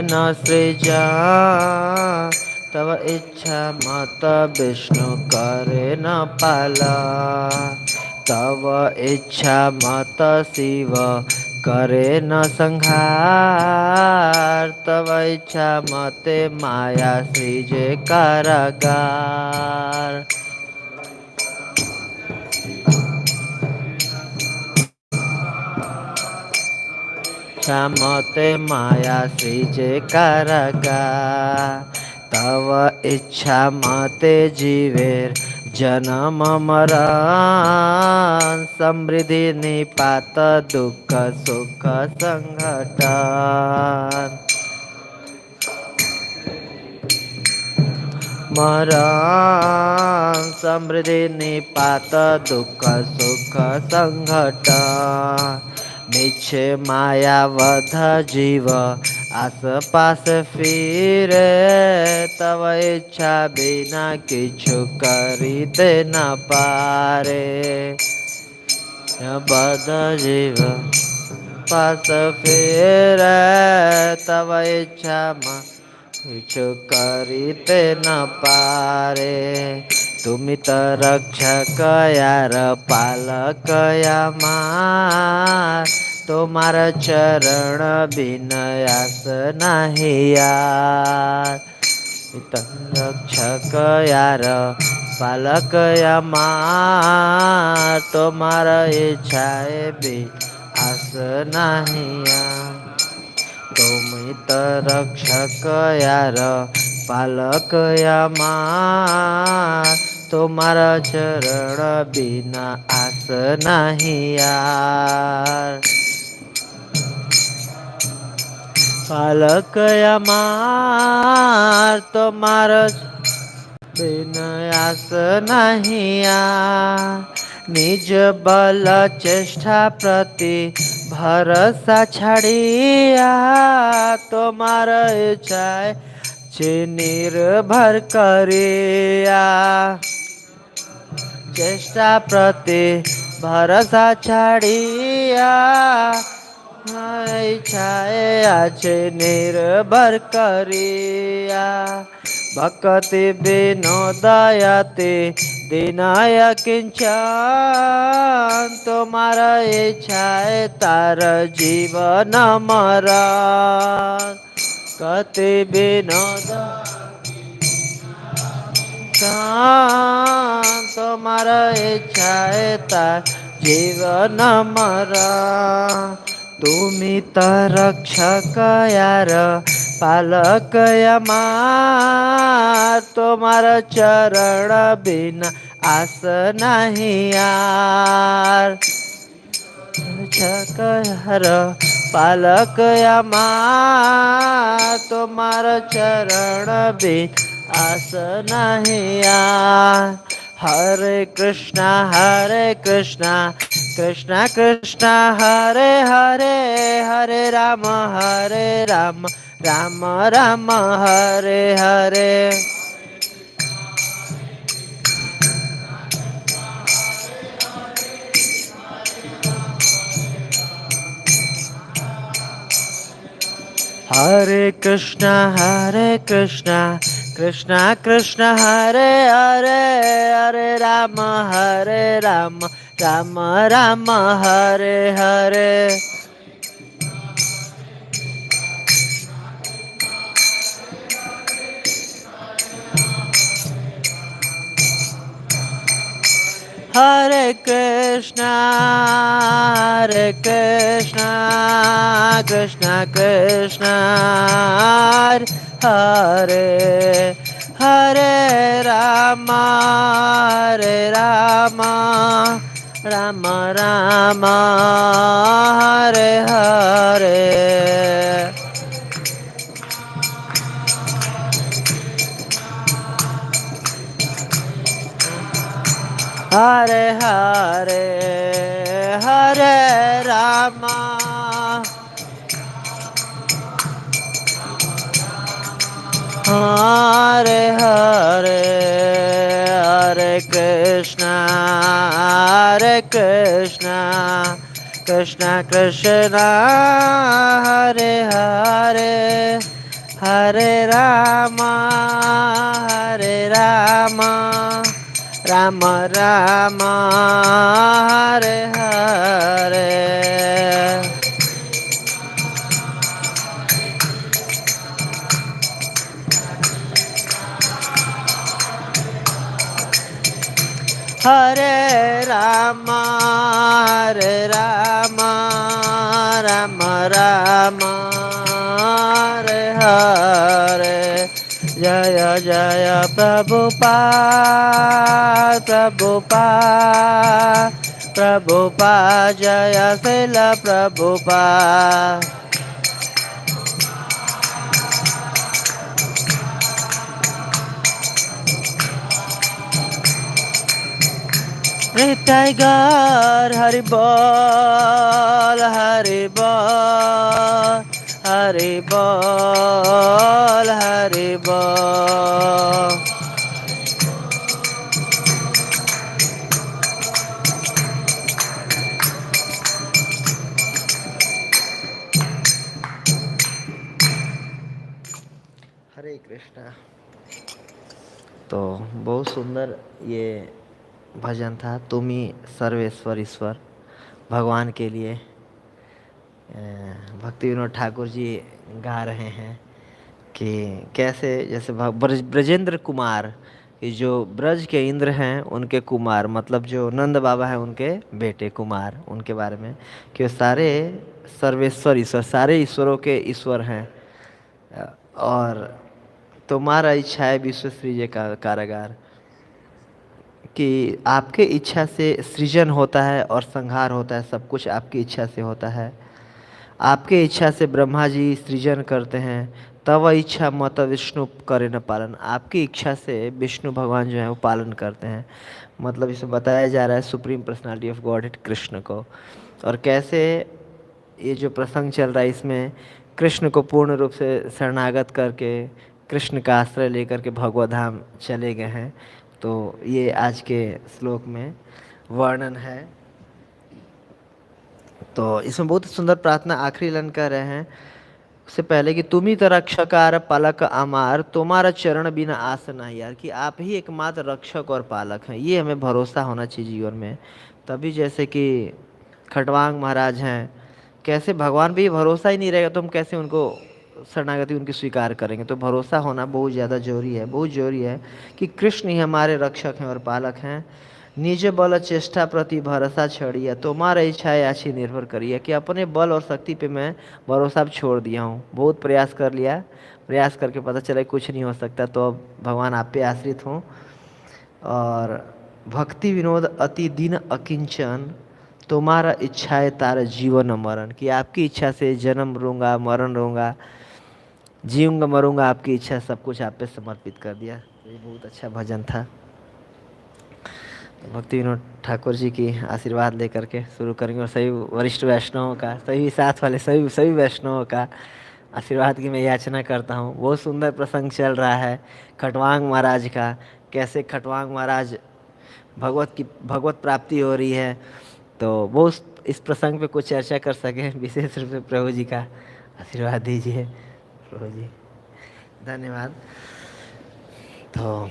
न सृजा तव इच्छा मत विष्णु करे न पाला तव इच्छा मत शिव करे न संहार तव इच्छा मते माया सृजे कारागार इच्छा मते माया सृजे कारागार तव इच्छा मते जीवेर जन्म मरण समृद्धि निपात दुःख सुख संघटन मरण समृद्धि निपात दुःख सुख संघटन मिच्छे मायावध जीव आसपास फिरे तव इच्छा बिना किछु करीते न पारे बद्ध जीव पास फिरे तव इच्छा किछु करीते न पारे तुमी त रक्षक यार पालक यामार तोमार चरण बिनयास नाही यार रक्षक यार पालक यामार तोमार इच्छाए भी आस नाही यार तुमी त रक्षक यार पालक यामार तोमारा चरण बिना आस नाही यार पालक यामार तोमारा बिना आस नाही यार निज बल चेष्टा प्रति भरोसा छाड़िया तोमार इच्छाए छे निर्भर करिया चेष्टा प्रति भरोसा छाड़िया इच्छाए आछे निर्भर करिया भक्ति विनोदयते दिनाय किंचन तोमारा इच्छाए तार जीवन मरण कति विनोद तोमारा इच्छाए तार जीवन मरण तुमी त रक्षक यार पालक यामार तोमार चरण बिना आस नाही यार रक्षक यार पालक यामार तोमार चरण बिना आस नाही यार हरे Krishna Krishna Krishna Hare Hare Hare Ram Ram Ram Hare Hare Hare Krishna Krishna Krishna Hare Hare Hare Ram Ram Ram Hare Hare Hare Krishna Krishna Krishna Hare Hare Ram Ram Ram Hare Hare Hare Hare Hare Ram Hare Hare Hare Krishna Krishna Krishna Hare Hare Hare Rama, Hare Rama, Rama Rama, Hare Hare. Hare Rama, Hare Rama, Rama Rama, Hare Hare. Jaya Jaya Prabhupada, Prabhupada, Prabhupada, Jaya Srila Prabhupada. Nitai Gaur Hari Bol, Hari Bol, Hari Bol, Hari Bol. हरे कृष्णा। तो बहुत सुंदर ये भजन था, तुम ही सर्वेश्वर ईश्वर। भगवान के लिए भक्ति विनोद ठाकुर जी गा रहे हैं कि कैसे जैसे ब्रजेंद्र कुमार, कि जो ब्रज के इंद्र हैं उनके कुमार, मतलब जो नंद बाबा हैं उनके बेटे कुमार, उनके बारे में कि वो सारे सर्वेश्वर ईश्वर, सारे ईश्वरों के ईश्वर हैं। और तुम्हारा इच्छा है विश्व सृजय का कारागार, कि आपके इच्छा से सृजन होता है और संहार होता है, सब कुछ आपकी इच्छा से होता है। आपके इच्छा से ब्रह्मा जी सृजन करते हैं, तब इच्छा मत विष्णु करे न पालन। आपकी इच्छा से विष्णु भगवान जो है वो पालन करते हैं। मतलब इसमें बताया जा रहा है supreme personality of God Krishna को। और कैसे ये जो प्रसंग चल रहा है इसमें कृष्ण को पूर्ण रूप से शरणागत करके कृष्ण का आश्रय लेकर के भगवत धाम चले गए हैं। तो ये आज के श्लोक में वर्णन है। तो इसमें बहुत सुंदर प्रार्थना आखिरी लाइन कर रहे हैं उससे पहले कि तुम ही तो रक्षकार पालक अमार, तुम्हारा चरण बिना आस नहीं यार, कि आप ही एकमात्र रक्षक और पालक हैं। ये हमें भरोसा होना चाहिए जीवन में। तभी जैसे कि खटवांग महाराज हैं, कैसे भगवान भी भरोसा ही नहीं रहेगा तो हम कैसे उनको शरणागति उनकी स्वीकार करेंगे। तो भरोसा होना बहुत ज़्यादा जरूरी है, बहुत जरूरी है कि कृष्ण ही हमारे रक्षक हैं और पालक हैं। निज बल चेष्टा प्रति भरोसा छोड़िए, तुम्हारा इच्छा है अच्छी निर्भर करिए, कि अपने बल और शक्ति पे मैं भरोसा अब छोड़ दिया हूँ। बहुत प्रयास कर लिया, प्रयास करके पता चला कुछ नहीं हो सकता, तो अब भगवान आप पे आश्रित हूँ। और भक्ति विनोद अति दिन अकिंचन, तुम्हारा इच्छा है तारा जीवन मरण, कि आपकी इच्छा से जन्म लूँगा मरण लूँगा, जीऊँगा मरूँगा, आपकी इच्छा, सब कुछ आप पे समर्पित कर दिया। ये बहुत अच्छा भजन था। भक्ति विनोद ठाकुर जी की आशीर्वाद लेकर के शुरू करेंगे, और सभी वरिष्ठ वैष्णवों का, सभी साथ वाले सभी सभी वैष्णवों का आशीर्वाद की मैं याचना करता हूँ। बहुत सुंदर प्रसंग चल रहा है खटवांग महाराज का, कैसे खटवांग महाराज भगवत प्राप्ति हो रही है। तो वो इस प्रसंग पे कुछ चर्चा कर सके, विशेष रूप से प्रभु जी का आशीर्वाद दीजिए। प्रभु जी धन्यवाद। तो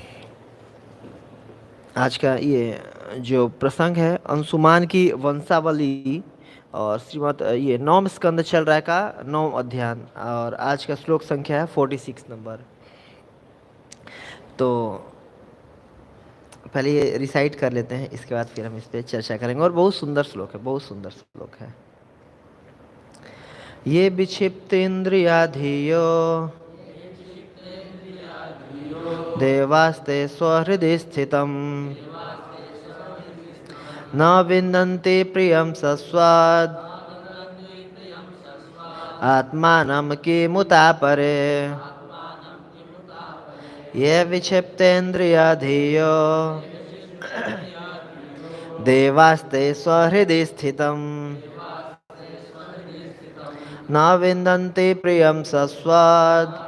आज का ये जो प्रसंग है अंशुमान की वंशावली, और श्रीमद ये 9 स्कंद चल रहा है का 9 अध्याय, और आज का श्लोक संख्या है 46 नंबर। तो पहले ये रिसाइट कर लेते हैं, इसके बाद फिर हम इस पर चर्चा करेंगे। और बहुत सुंदर श्लोक है, बहुत सुंदर श्लोक है। ये विक्षिप्तेन्द्रियाधियो देवास्ते स्वहृदि स्थितं, न विन्दन्ति प्रियं सस्वाद आत्मानं किमुता परे। ये विक्षिप्तेन्द्रियाधियो देवास्ते स्वहृदि स्थितं, न विन्दन्ति प्रियं सस्वाद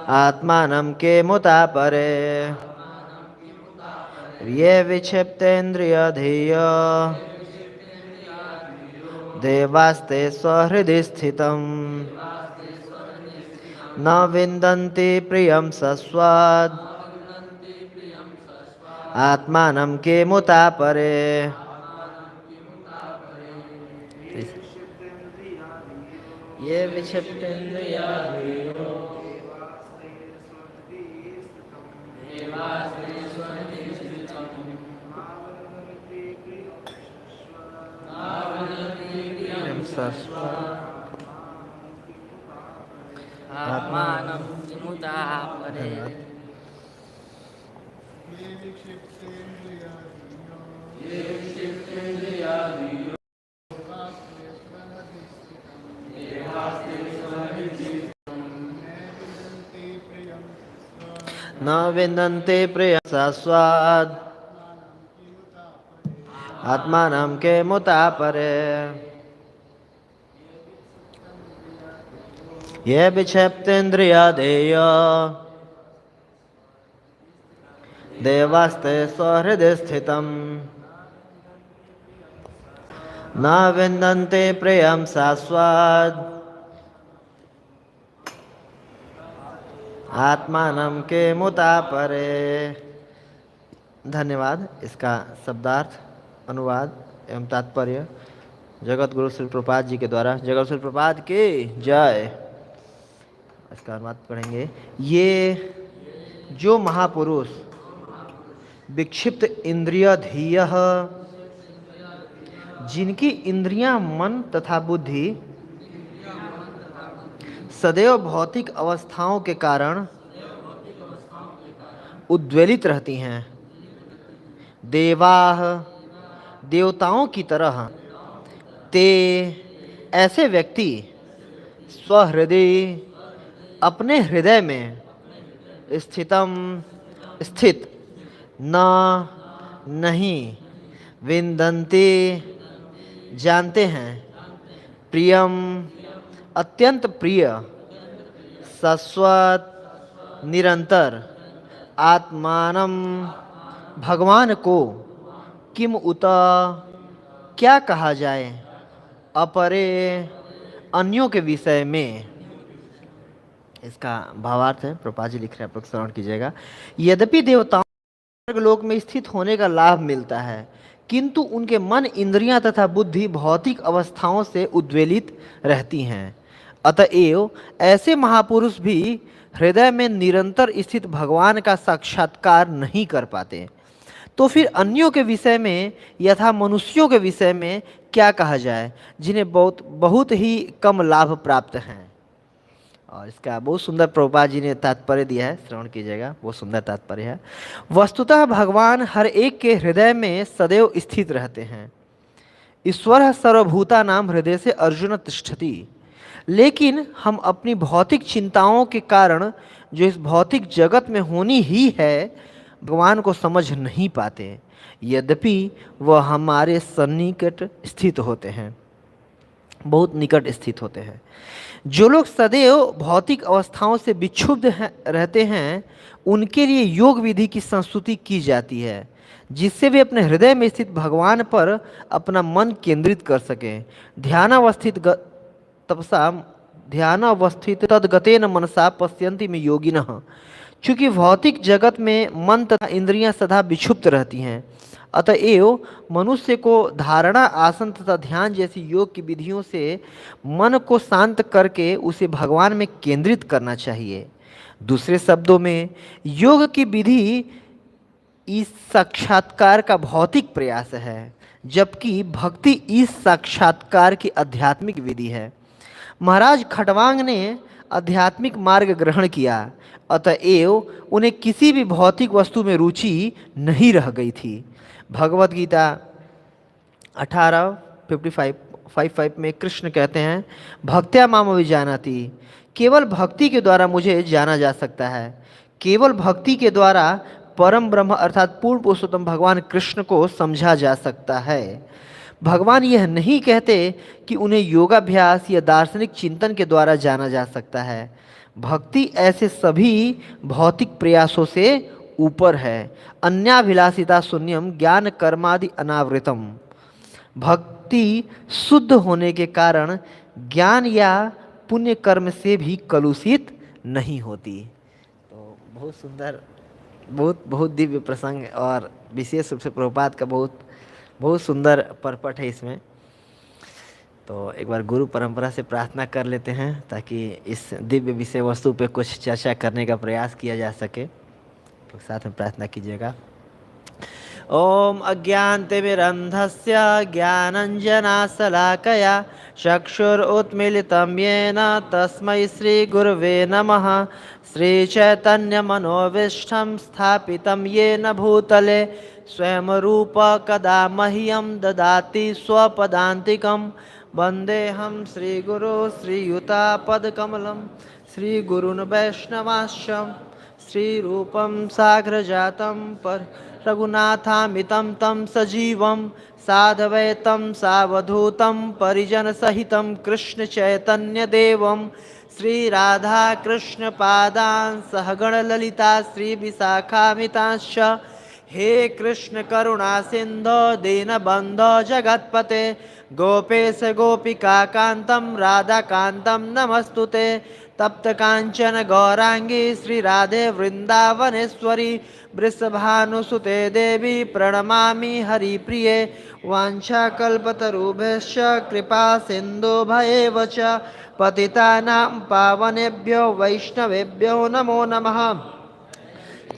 आत्मानं किमुता परे। ये विक्षिप्तेन्द्रियधियो देवास्ते स्वहृदि स्थितं, न विन्दन्ति प्रियं सस्वाद् आत्मानं केमुता परे। ये विक्षिप्तेन्द्रियाणि आत्मानं विमुक्तापरे। न विन्दन्ति प्रियं सस्वाद् आत्मानं केमुता परे। ये विक्षिप्तेन्द्रियादेय देवास्ते स्वहृदि स्थितम् न विन्दन्ति प्रियं सस्वाद् आत्मानं केमुता परे। धन्यवाद। इसका शब्दार्थ, अनुवाद एवं तात्पर्य जगत गुरु श्री प्रभुपाद जी के द्वारा। जगत श्री प्रभुपाद की जय। इसका अनुवाद पढ़ेंगे। ये जो महापुरुष विक्षिप्त इंद्रियधीय, जिनकी इंद्रियां, मन तथा बुद्धि सदैव भौतिक अवस्थाओं के कारण उद्वेलित रहती हैं, देवाः, देवताओं की तरह, ते, ऐसे व्यक्ति स्वहृदय, अपने हृदय में स्थित न, नहीं, विन्दन्ति, जानते हैं, प्रियम, अत्यंत प्रिय, सस्वत, निरंतर, आत्मानम, भगवान को, किम उत, क्या कहा जाए, अपरे, अन्यों के विषय में। इसका भावार्थ है, प्रभुपाद जी लिख रहे हैं, आप लोग श्रवण कीजिएगा। यद्यपि देवताओं स्वर्गलोक में स्थित होने का लाभ मिलता है, किंतु उनके मन, इंद्रियां तथा बुद्धि भौतिक अवस्थाओं से उद्वेलित रहती हैं। अतएव ऐसे महापुरुष भी हृदय में निरंतर स्थित भगवान का साक्षात्कार नहीं कर पाते। तो फिर अन्यों के विषय में यथा मनुष्यों के विषय में क्या कहा जाए, जिन्हें बहुत ही कम लाभ प्राप्त हैं। और इसका बहुत सुंदर प्रभुपाद जी ने तात्पर्य दिया है, श्रवण कीजिएगा, बहुत सुंदर तात्पर्य है। वस्तुतः भगवान हर एक के हृदय में सदैव स्थित रहते हैं। ईश्वर सर्वभूता नाम हृदय से अर्जुन तिष्ठति। लेकिन हम अपनी भौतिक चिंताओं के कारण जो इस भौतिक जगत में होनी ही है, भगवान को समझ नहीं पाते, यद्यपि वह हमारे सन्निकट स्थित होते हैं, बहुत निकट स्थित होते हैं। जो लोग सदैव भौतिक अवस्थाओं से विक्षुब्ध रहते हैं, उनके लिए योग विधि की संस्तुति की जाती है, जिससे वे अपने हृदय में स्थित भगवान पर अपना मन केंद्रित कर सकें। ध्यानावस्थित तद्गतेन मनसा पश्यन्ति में योगिनः। चूँकि भौतिक जगत में मन तथा इंद्रियां सदा विक्षुब्ध रहती हैं, अतएव मनुष्य को धारणा, आसन तथा ध्यान जैसी योग की विधियों से मन को शांत करके उसे भगवान में केंद्रित करना चाहिए। दूसरे शब्दों में, योग की विधि इस साक्षात्कार का भौतिक प्रयास है, जबकि भक्ति इस साक्षात्कार की आध्यात्मिक विधि है। महाराज खटवांग ने आध्यात्मिक मार्ग ग्रहण किया, अतएव उन्हें किसी भी भौतिक वस्तु में रुचि नहीं रह गई थी। भगवत गीता 18:55 में कृष्ण कहते हैं, भक्त्या माम अभिजानाति, केवल भक्ति के द्वारा मुझे जाना जा सकता है। केवल भक्ति के द्वारा परम ब्रह्म अर्थात पूर्ण पुरुषोत्तम भगवान कृष्ण को समझा जा सकता है। भगवान यह नहीं कहते कि उन्हें योगाभ्यास या दार्शनिक चिंतन के द्वारा जाना जा सकता है। भक्ति ऐसे सभी भौतिक प्रयासों से ऊपर है। अन्याभिलाषिता शून्यम ज्ञान कर्मादि अनावृतम। भक्ति शुद्ध होने के कारण ज्ञान या पुण्य कर्म से भी कलुषित नहीं होती। तो बहुत सुंदर, बहुत बहुत दिव्य प्रसंग है, और विशेष रूप से प्रभुपाद का बहुत बहुत सुंदर परपट है इसमें। तो एक बार गुरु परंपरा से प्रार्थना कर लेते हैं ताकि इस दिव्य विषय वस्तु पे कुछ चर्चा करने का प्रयास किया जा सके। तो साथ में प्रार्थना कीजिएगा। ओम अज्ञानतिमिरन्धस्य ज्ञानञ्जनाशलाकया चक्षुरुन्मीलितं येन तस्मै श्रीगुरवे नमः। श्रीचैतन्यमनोभीष्टं स्थापितं येन भूतले स्वयं रूप कदा मह्यं ददाति स्वपदान्तिकं। वन्देऽहं श्रीगुरो श्रीयुतापदकमलं श्रीगुरून् वैष्णवांश्च श्रीरूपं साग्रजातं पर रघुनाथामितं तं सजीवं साधवैतं सावधूतं परिजनसहितं कृष्णचैतन्यदेवं श्रीराधाकृष्णपादान् सहगणललिता श्रीविशाखान्वितांश्च। हे कृष्ण करुणा सिन्धो दीनबन्धो जगत्पते गोपेश गोपिकान्तं राधाकान्तं नमस्तुते। तप्त कांचन गौरांगी श्री राधे वृंदावनेश्वरी वृषभानुसुते देवी प्रणमामि हरिप्रिये। वाञ्छाकल्पतरुभ्यश्च कृपा सिन्धुभ्येव च पतितानां पावनेभ्यो वैष्णवेभ्यो नमो नमः।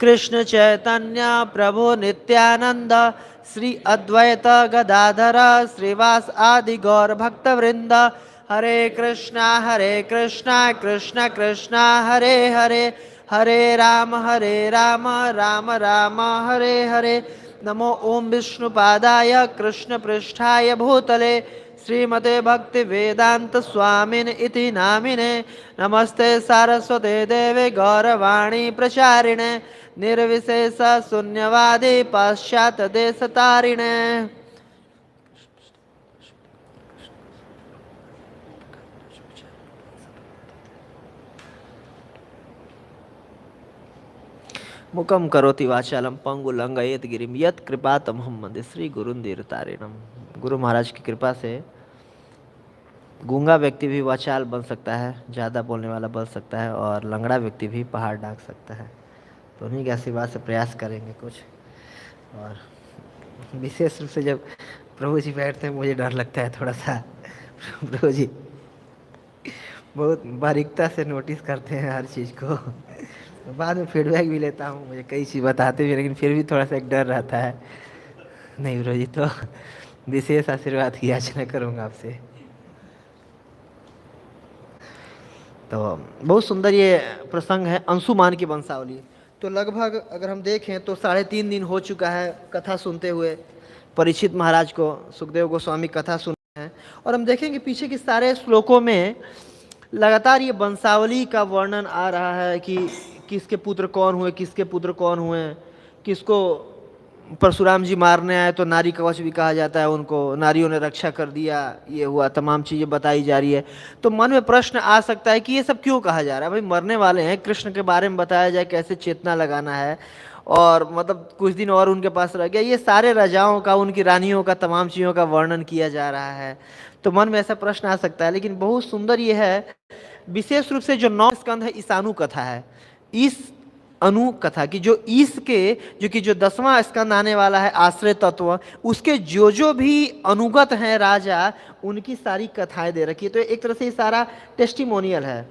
कृष्ण चैतन्य प्रभु नित्यानंद श्री अद्वैत गदाधर श्रीवास आदि गौर भक्तवृंद। हरे कृष्णा कृष्ण कृष्णा हरे हरे, हरे राम राम राम हरे हरे। नमो ओम विष्णुपादाय कृष्ण पृष्ठाय भूतले श्रीमते भक्ति वेदांत स्वामिन इति नामिने। नमस्ते सारस्वते देवे गौरवाणी प्रचारिणे निर्विशेष शून्यवादी पाश्चात्य देश तारिणे। मुकम करोति वाचालम पंगु लंघयेत गिरिम यत कृपा तमहम वंदे श्री गुरुंदीर तारिणम। गुरु महाराज की कृपा से गूंगा व्यक्ति भी वाचाल बन सकता है, ज़्यादा बोलने वाला बन सकता है, और लंगड़ा व्यक्ति भी पहाड़ ढाक सकता है। तो उन्हीं के आशीर्वाद से प्रयास करेंगे कुछ। और विशेष रूप से जब प्रभु जी बैठते हैं मुझे डर लगता है थोड़ा सा। प्रभु जी बहुत बारीकता से नोटिस करते हैं हर चीज़ को। बाद में फीडबैक भी लेता हूँ, मुझे कई चीज़ बताते भी, लेकिन फिर भी थोड़ा सा एक डर रहता है। नहीं प्रभु जी, तो विशेष आशीर्वाद की याचना करूँगा आपसे। तो बहुत सुंदर ये प्रसंग है अंशुमान की वंशावली। तो लगभग अगर हम देखें तो 3.5 दिन हो चुका है कथा सुनते हुए। परीक्षित महाराज को सुखदेव गोस्वामी कथा सुन रहे हैं, और हम देखेंगे पीछे के सारे श्लोकों में लगातार ये वंशावली का वर्णन आ रहा है कि किसके पुत्र कौन हुए, किसके पुत्र कौन हुए, किसको परशुराम जी मारने आए तो नारी कवच भी कहा जाता है उनको, नारियों ने रक्षा कर दिया, ये हुआ, तमाम चीज़ें बताई जा रही है। तो मन में प्रश्न आ सकता है कि ये सब क्यों कहा जा रहा है। भाई मरने वाले हैं, कृष्ण के बारे में बताया जाए कैसे चेतना लगाना है, और मतलब कुछ दिन और उनके पास रह गया, ये सारे राजाओं का, उनकी रानियों का, तमाम चीज़ों का वर्णन किया जा रहा है। तो मन में ऐसा प्रश्न आ सकता है। लेकिन बहुत सुंदर ये है, विशेष रूप से जो 9 स्कंध है ईसानु कथा है, इस अनु कथा की जो जो 10वां स्कंद आने वाला है आश्रय तत्व, उसके जो भी अनुगत हैं राजा, उनकी सारी कथाएं दे रखी है। तो एक तरह से ये सारा टेस्टिमोनियल है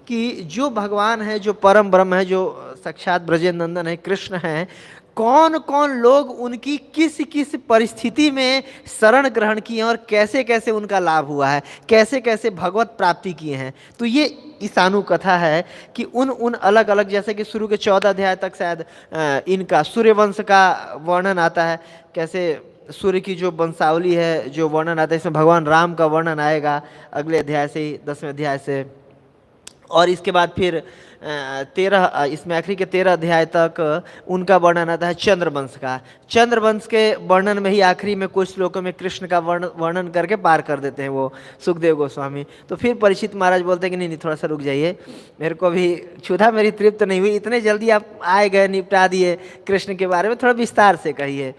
कि जो भगवान है, जो परम ब्रह्म है, जो साक्षात ब्रजेंद्र नंदन है, कृष्ण हैं, कौन कौन लोग उनकी किस किस परिस्थिति में शरण ग्रहण किए हैं, और कैसे कैसे उनका लाभ हुआ है, कैसे कैसे भगवत प्राप्ति किए हैं। तो ये ईसानु कथा है कि उन अलग अलग, जैसे कि शुरू के 14 अध्याय तक शायद इनका सूर्यवंश का वर्णन आता है, कैसे सूर्य की जो वंशावली है जो वर्णन आता है, इसमें भगवान राम का वर्णन आएगा अगले अध्याय से ही, 10वें अध्याय से। और इसके बाद फिर 13 इसमें आखिरी के 13 अध्याय तक उनका वर्णन आता है चंद्रवंश का। चंद्रवंश के वर्णन में ही आखिरी में कुछ श्लोकों में कृष्ण का वर्णन करके पार कर देते हैं वो सुखदेव गोस्वामी। तो फिर परीक्षित महाराज बोलते हैं कि नहीं थोड़ा सा रुक जाइए, मेरे को भी क्षुधा मेरी तृप्त नहीं हुई, इतने जल्दी आप आए गए, निपटा दिए कृष्ण के बारे में, थोड़ा विस्तार से कहिए।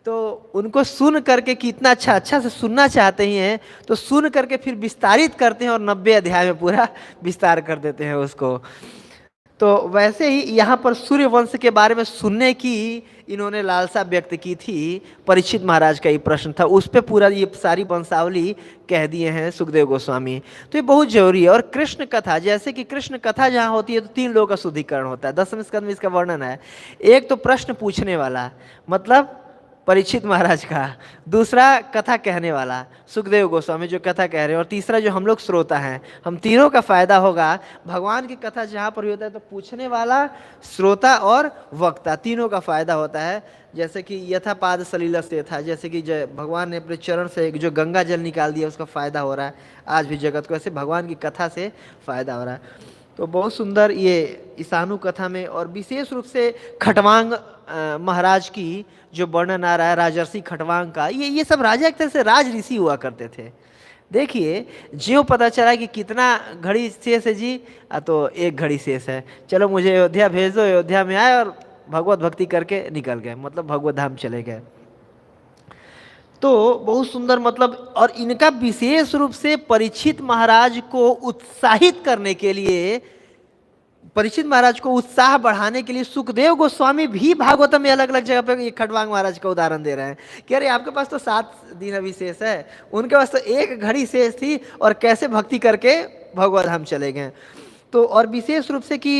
तो उनको सुन करके कितना अच्छा अच्छा से सुनना चाहते ही हैं, तो सुन करके फिर विस्तारित करते हैं और 90 अध्याय में पूरा विस्तार कर देते हैं उसको। तो वैसे ही यहाँ पर सूर्यवंश के बारे में सुनने की इन्होंने लालसा व्यक्त की थी। परीक्षित महाराज का ये प्रश्न था, उस पर पूरा ये सारी वंशावली कह दिए हैं सुखदेव गोस्वामी। तो ये बहुत जरूरी है। और कृष्ण कथा, जैसे कि कृष्ण कथा जहाँ होती है तो 3 लोगों का शुद्धिकरण होता है। 10वें स्कंद में इसका वर्णन है। एक तो प्रश्न पूछने वाला, मतलब परीक्षित महाराज का। दूसरा कथा कहने वाला, सुखदेव गोस्वामी जो कथा कह रहे हैं। और तीसरा जो हम लोग श्रोता हैं, हम तीनों का फायदा होगा। भगवान की कथा जहाँ पर भी होता है तो पूछने वाला, श्रोता और वक्ता, तीनों का फायदा होता है। जैसे कि यथापाद सलीला से था, जैसे कि भगवान ने अपने चरण से जो गंगा जल निकाल दिया उसका फायदा हो रहा है आज भी जगत को, ऐसे भगवान की कथा से फायदा हो रहा है। तो बहुत सुंदर ये ईशानु कथा में, और विशेष रूप से खटवांग महाराज की जो वर्णन आ रहा है, राजर्षि खटवांग का। ये सब राजा एक तरह से राज ऋषि हुआ करते थे। देखिए ज्यों पता चला कि कितना घड़ी शेष है जी, तो 1 घड़ी शेष है, चलो मुझे अयोध्या भेज दो। अयोध्या में आए और भगवत भक्ति करके निकल गए, मतलब भगवत धाम चले गए। तो बहुत सुंदर, मतलब, और इनका विशेष रूप से परीक्षित महाराज को उत्साहित करने के लिए, परीक्षित महाराज को उत्साह बढ़ाने के लिए सुखदेव गोस्वामी भी भागवतम में अलग अलग जगह पे ये खटवांग महाराज का उदाहरण दे रहे हैं कि अरे आपके पास तो 7 दिन अभी शेष है, उनके पास तो 1 घड़ी शेष थी और कैसे भक्ति करके भगवत धाम चले गए। तो और विशेष रूप से कि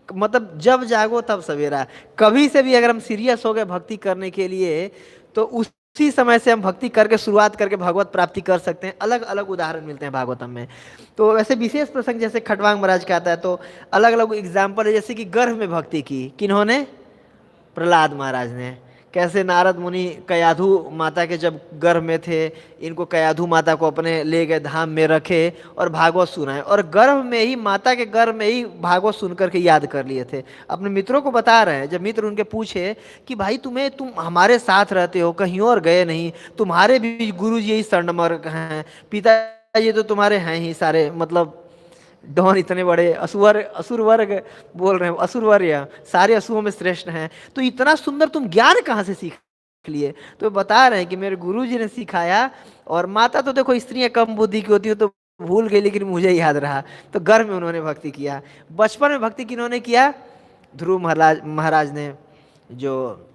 मतलब जब जागो तब सवेरा, कभी से भी अगर हम सीरियस हो गए भक्ति करने के लिए तो उसी समय से हम भक्ति करके शुरुआत करके भगवत प्राप्ति कर सकते हैं। अलग अलग उदाहरण मिलते हैं भागवतम में। तो वैसे विशेष प्रसंग जैसे खटवांग महाराज का आता है तो अलग अलग एग्जाम्पल है। जैसे कि गर्भ में भक्ति की किन्होंने, प्रहलाद महाराज ने। कैसे नारद मुनि कयाधु माता के जब गर्भ में थे, इनको कयाधु माता को अपने ले गए धाम में रखे और भागवत सुनाए, और गर्भ में ही, माता के गर्भ में ही भागवत सुन करके याद कर लिए थे। अपने मित्रों को बता रहे हैं, जब मित्र उनके पूछे कि भाई तुम हमारे साथ रहते हो, कहीं और गए नहीं, तुम्हारे भी गुरु जी यही स्वर्णमर्ग हैं, पिताजी तो तुम्हारे हैं ही सारे, मतलब डॉन इतने बड़े असुर वर्ग बोल रहे हैं, असुरवर्य सारे असुरों में श्रेष्ठ हैं, तो इतना सुंदर तुम ज्ञान कहाँ से सीख लिए? तो बता रहे हैं कि मेरे गुरुजी ने सिखाया। और माता तो देखो स्त्रियां कम बुद्धि की होती है तो भूल गई, लेकिन मुझे याद रहा। तो गर्भ में उन्होंने भक्ति किया। बचपन में भक्ति किन्होंने किया? ध्रुव महाराज ने, जो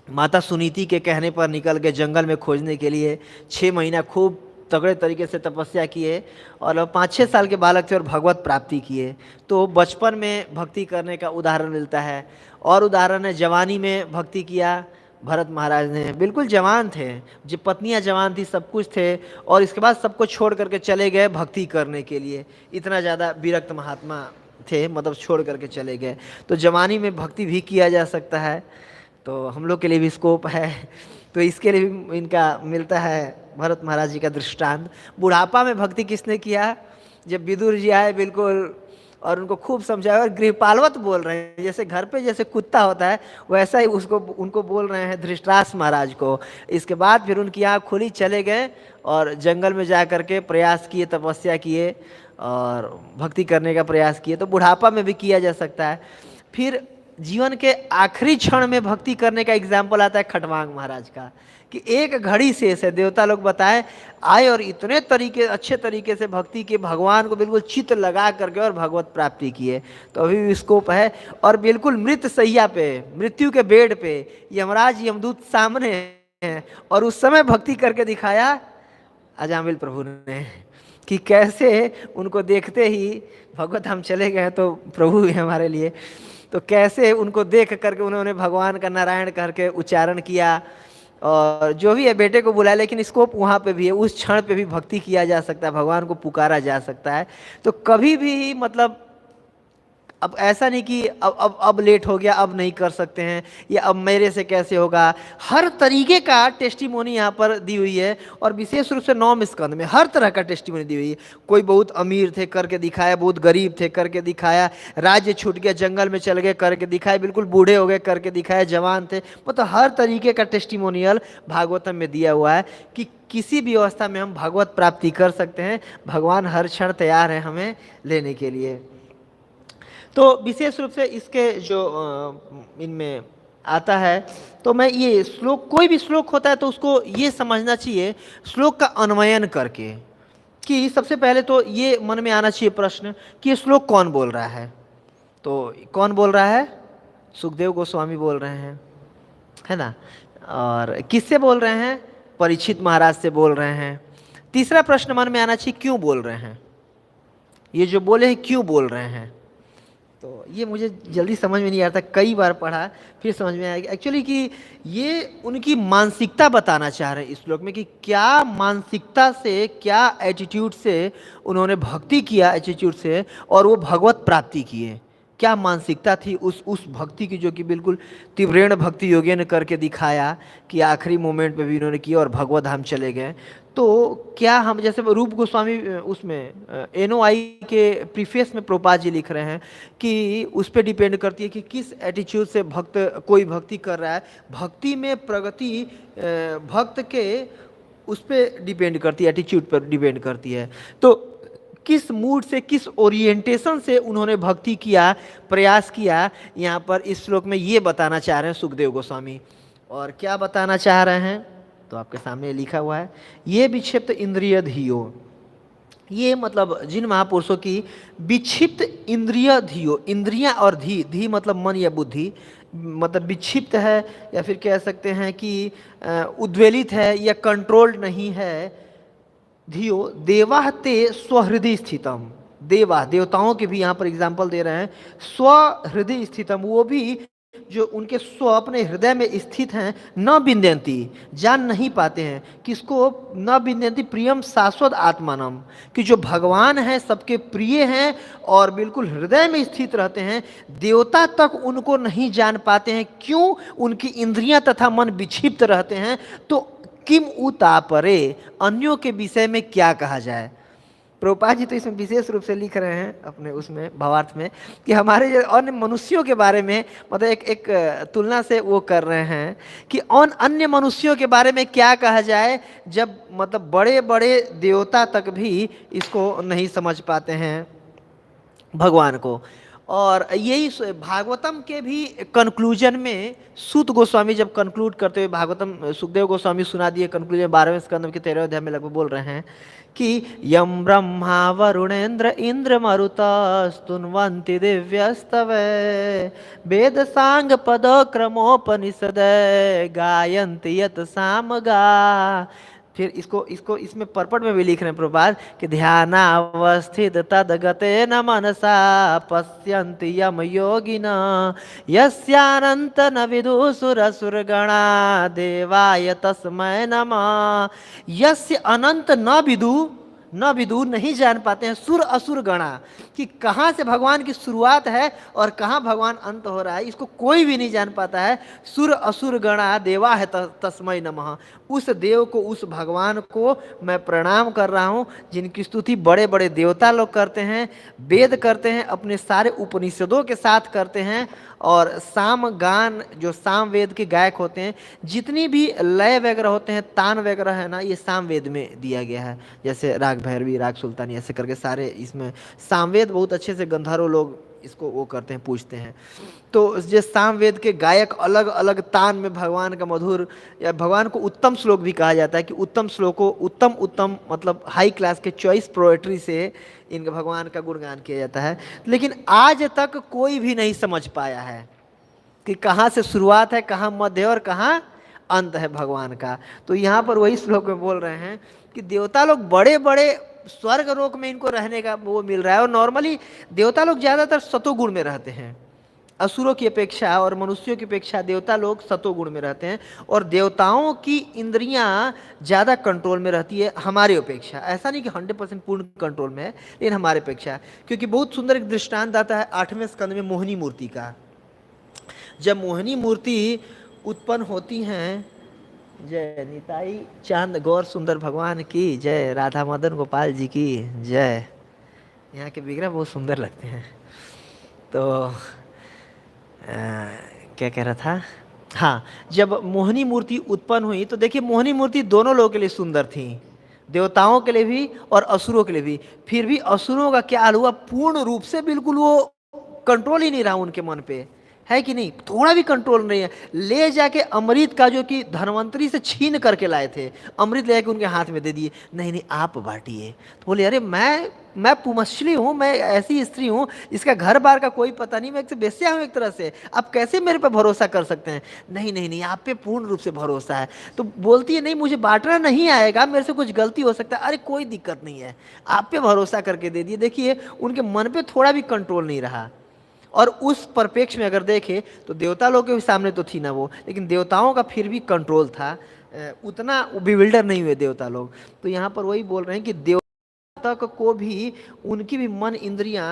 माता सुनीति के कहने पर निकल गए जंगल में खोजने के लिए। 6 महीना खूब तगड़े तरीके से तपस्या किए और 5-6 साल के बालक थे और भगवत प्राप्ति किए। तो बचपन में भक्ति करने का उदाहरण मिलता है। और उदाहरण है जवानी में भक्ति किया भरत महाराज ने, बिल्कुल जवान थे, जो पत्नियां जवान थी, सब कुछ थे, और इसके बाद सबको छोड़ करके चले गए भक्ति करने के लिए। इतना ज़्यादा विरक्त महात्मा थे, मतलब छोड़ करके चले गए। तो जवानी में भक्ति भी किया जा सकता है, तो हम लोग के लिए भी स्कोप है। तो इसके लिए भी इनका मिलता है भरत महाराज जी का दृष्टांत। बुढ़ापा में भक्ति किसने किया? जब विदुर जी आए बिल्कुल और उनको खूब समझाया, और गृहपालवत बोल रहे हैं, जैसे घर पे जैसे कुत्ता होता है वैसा ही उनको बोल रहे हैं धृतराष्ट्र महाराज को। इसके बाद फिर उनकी आँख खुली, चले गए और जंगल में जा करके प्रयास किए, तपस्या किए और भक्ति करने का प्रयास किए। तो बुढ़ापा में भी किया जा सकता है। फिर जीवन के आखिरी क्षण में भक्ति करने का एग्जाम्पल आता है खटवांग महाराज का, कि 1 घड़ी शेष है, देवता लोग बताए आए और इतने अच्छे तरीके से भक्ति के, भगवान को बिल्कुल चित्त लगा करके और भगवत प्राप्ति किए। तो अभी भी स्कोप है। और बिल्कुल मृत सैया पे, मृत्यु के बेड पे यमराज यमदूत सामने हैं और उस समय भक्ति करके दिखाया अजामिल प्रभु ने, कि कैसे उनको देखते ही भगवत हम चले गए तो प्रभु भी हमारे लिए। तो कैसे उनको देख करके उन्होंने भगवान का नारायण करके उच्चारण किया, और जो भी है बेटे को बुलाया। लेकिन स्कोप वहाँ पे भी है, उस क्षण पे भी भक्ति किया जा सकता है, भगवान को पुकारा जा सकता है। तो कभी भी, मतलब अब ऐसा नहीं कि अब लेट हो गया, अब नहीं कर सकते हैं, या अब मेरे से कैसे होगा। हर तरीके का टेस्टिमोनी यहाँ पर दी हुई है। और विशेष रूप से 9वें स्कंद में हर तरह का टेस्टिमोनी दी हुई है। कोई बहुत अमीर थे करके दिखाया, बहुत गरीब थे करके दिखाया, राज्य छूट गया जंगल में चल गए करके दिखाया, बिल्कुल बूढ़े हो गए करके दिखाया, जवान थे, मतलब हर तरीके का टेस्टिमोनियल भागवतम में दिया हुआ है कि किसी भी अवस्था में हम भगवत प्राप्ति कर सकते हैं। भगवान हर क्षण तैयार है हमें लेने के लिए। तो विशेष रूप से इसके जो इनमें आता है, तो मैं ये श्लोक, कोई भी श्लोक होता है तो उसको ये समझना चाहिए श्लोक का अन्वयन करके, कि सबसे पहले तो ये मन में आना चाहिए प्रश्न कि ये श्लोक कौन बोल रहा है। तो कौन बोल रहा है? सुखदेव गोस्वामी बोल रहे हैं, है ना। और किससे बोल रहे हैं? परीक्षित महाराज से बोल रहे हैं। तीसरा प्रश्न मन में आना चाहिए, क्यों बोल रहे हैं? ये जो बोले हैं क्यों बोल रहे हैं? तो ये मुझे जल्दी समझ में नहीं आता, कई बार पढ़ा फिर समझ में आया एक्चुअली कि ये उनकी मानसिकता बताना चाह रहे हैं इस श्लोक में, कि क्या मानसिकता से, क्या एटीट्यूड से उन्होंने भक्ति किया, एटीट्यूड से, और वो भगवत प्राप्ति किए। क्या मानसिकता थी उस भक्ति की, जो कि बिल्कुल तीव्रेण भक्ति योगी ने करके दिखाया कि आखिरी मोमेंट पे भी इन्होंने किया और भगवत धाम चले गए। तो क्या हम, जैसे रूप गोस्वामी उसमें NOI के प्रीफेस में प्रभुपाद जी लिख रहे हैं कि उस पर डिपेंड करती है कि किस एटीट्यूड से भक्त कोई भक्ति कर रहा है। भक्ति में प्रगति भक्त के उस पर डिपेंड करती है, एटीट्यूड पर डिपेंड करती है। तो किस मूड से, किस ओरिएंटेशन से उन्होंने भक्ति किया, प्रयास किया, यहाँ पर इस श्लोक में ये बताना चाह रहे हैं सुखदेव गोस्वामी। और क्या बताना चाह रहे हैं तो आपके सामने लिखा हुआ है, ये विक्षिप्त इंद्रिय धियो, ये मतलब जिन महापुरुषों की विक्षिप्त इंद्रिय धियो, इंद्रियां और धी मतलब मन या बुद्धि, मतलब विक्षिप्त है, या फिर कह सकते हैं कि उद्वेलित है या कंट्रोल्ड नहीं है। धियो देवा ते स्वहृदय स्थितम, देवताओं के भी यहाँ पर एग्जाम्पल दे रहे हैं, स्वहृदय स्थितम, वो भी जो उनके स्व अपने हृदय में स्थित हैं, न बिंदयंती, जान नहीं पाते हैं, किसको? न बिंदयंती प्रियम शाश्वत आत्मानम, कि जो भगवान हैं, सबके प्रिय हैं और बिल्कुल हृदय में स्थित रहते हैं, देवता तक उनको नहीं जान पाते हैं। क्यों? उनकी इंद्रियां तथा मन विक्षिप्त रहते हैं। तो किम उतापरे, अन्यों के विषय में क्या कहा जाए। प्रभुपाद जी तो इसमें विशेष रूप से लिख रहे हैं अपने उसमें भावार्थ में कि हमारे जो अन्य मनुष्यों के बारे में, मतलब एक तुलना से वो कर रहे हैं कि अन्य मनुष्यों के बारे में क्या कहा जाए, जब मतलब बड़े बड़े देवता तक भी इसको नहीं समझ पाते हैं भगवान को। और यही भागवतम के भी कंक्लूजन में सूत गोस्वामी जब कंक्लूड करते हुए भागवतम, सुखदेव गोस्वामी सुना दिए कंक्लूजन 12वें स्कंद के 13वें अध्याय में लगभग बोल रहे हैं कि यम ब्रह्मा वरुणेन्द्र इंद्र मरुतस्तुन्वन्ति दिव्यस्तवे वेद सांग पद क्रमोपनिषद गायन्ति यत सामगा। फिर इसको इसमें पर्पट में भी लिख रहे हैं प्रभुपाद कि ध्यानावस्थित तदगते न मनसा पश्यन्ति यम योगिना यस्यानंत न विदुसुरसुरगणा देवाय तस्मै नमः। यस्य अनंत न विदु नहीं जान पाते हैं सुर असुर गणा, कि कहाँ से भगवान की शुरुआत है और कहाँ भगवान अंत हो रहा है, इसको कोई भी नहीं जान पाता है। सुर असुर गणा देवा है तस्मै नमः, उस देव को, उस भगवान को मैं प्रणाम कर रहा हूँ जिनकी स्तुति बड़े बड़े देवता लोग करते हैं, वेद करते हैं, अपने सारे उपनिषदों के साथ करते हैं। और साम गान, जो साम वेद के गायक होते हैं, जितनी भी लय वगैरह होते हैं, तान वगैरह है ना, ये साम वेद में दिया गया है। जैसे राग भैरवी, राग सुल्तानी, ऐसे करके सारे इसमें सामवेद बहुत अच्छे से गंधर्व लोग इसको वो करते हैं, पूछते हैं। तो जो सामवेद के गायक अलग अलग तान में भगवान का मधुर, या भगवान को उत्तम श्लोक भी कहा जाता है कि उत्तम श्लोकों, उत्तम मतलब हाई क्लास के चॉइस पोएट्री से इनका भगवान का गुणगान किया जाता है। लेकिन आज तक कोई भी नहीं समझ पाया है कि कहाँ से शुरुआत है, कहाँ मध्य और कहाँ अंत है भगवान का। तो यहाँ पर वही श्लोक में बोल रहे हैं कि देवता लोग बड़े बड़े स्वर्ग लोक में इनको रहने का वो मिल रहा है, और नॉर्मली देवता लोग ज़्यादातर सतोगुण में रहते हैं, असुरों की अपेक्षा और मनुष्यों की अपेक्षा देवता लोग सतोगुण में रहते हैं, और देवताओं की इंद्रियां ज़्यादा कंट्रोल में रहती है हमारे अपेक्षा। ऐसा नहीं कि 100% पूर्ण कंट्रोल में है, लेकिन हमारे अपेक्षा। क्योंकि बहुत सुंदर एक दृष्टांत आता है 8वें स्कंद में मोहिनी मूर्ति का। जब मोहिनी मूर्ति उत्पन्न होती हैं, जय निताई चांद गौर सुंदर भगवान की जय, राधा मदन गोपाल जी की जय। यहाँ के विग्रह बहुत सुंदर लगते हैं। तो क्या कह रहा था, हाँ, जब मोहिनी मूर्ति उत्पन्न हुई तो देखिए मोहिनी मूर्ति दोनों लोगों के लिए सुंदर थी, देवताओं के लिए भी और असुरों के लिए भी। फिर भी असुरों का क्या हाल हुआ, पूर्ण रूप से बिल्कुल वो कंट्रोल ही नहीं रहा उनके मन पे, है कि नहीं? थोड़ा भी कंट्रोल नहीं है। ले जाके अमृत का जो कि धनवंतरी से छीन करके लाए थे, अमृत ले जाके उनके हाथ में दे दिए, नहीं नहीं आप बांटिए। तो बोले अरे मैं पुमश्ली हूँ, मैं ऐसी स्त्री हूँ इसका घर बार का कोई पता नहीं, मैं एक बेस्या हूँ एक तरह से, आप कैसे मेरे पे भरोसा कर सकते हैं? नहीं नहीं नहीं, आप पे पूर्ण रूप से भरोसा है। तो बोलती है नहीं मुझे बांटना नहीं आएगा, मेरे से कुछ गलती हो सकता है। अरे कोई दिक्कत नहीं है, आप पे भरोसा करके दे दिए। देखिए उनके मन पे थोड़ा भी कंट्रोल नहीं रहा। और उस परिप्रेक्ष्य में अगर देखें तो देवता लोग के सामने तो थी ना वो, लेकिन देवताओं का फिर भी कंट्रोल था, उतना बिविल्डर नहीं हुए देवता लोग। तो यहाँ पर वही बोल रहे हैं कि देवता को भी उनकी भी मन इंद्रियां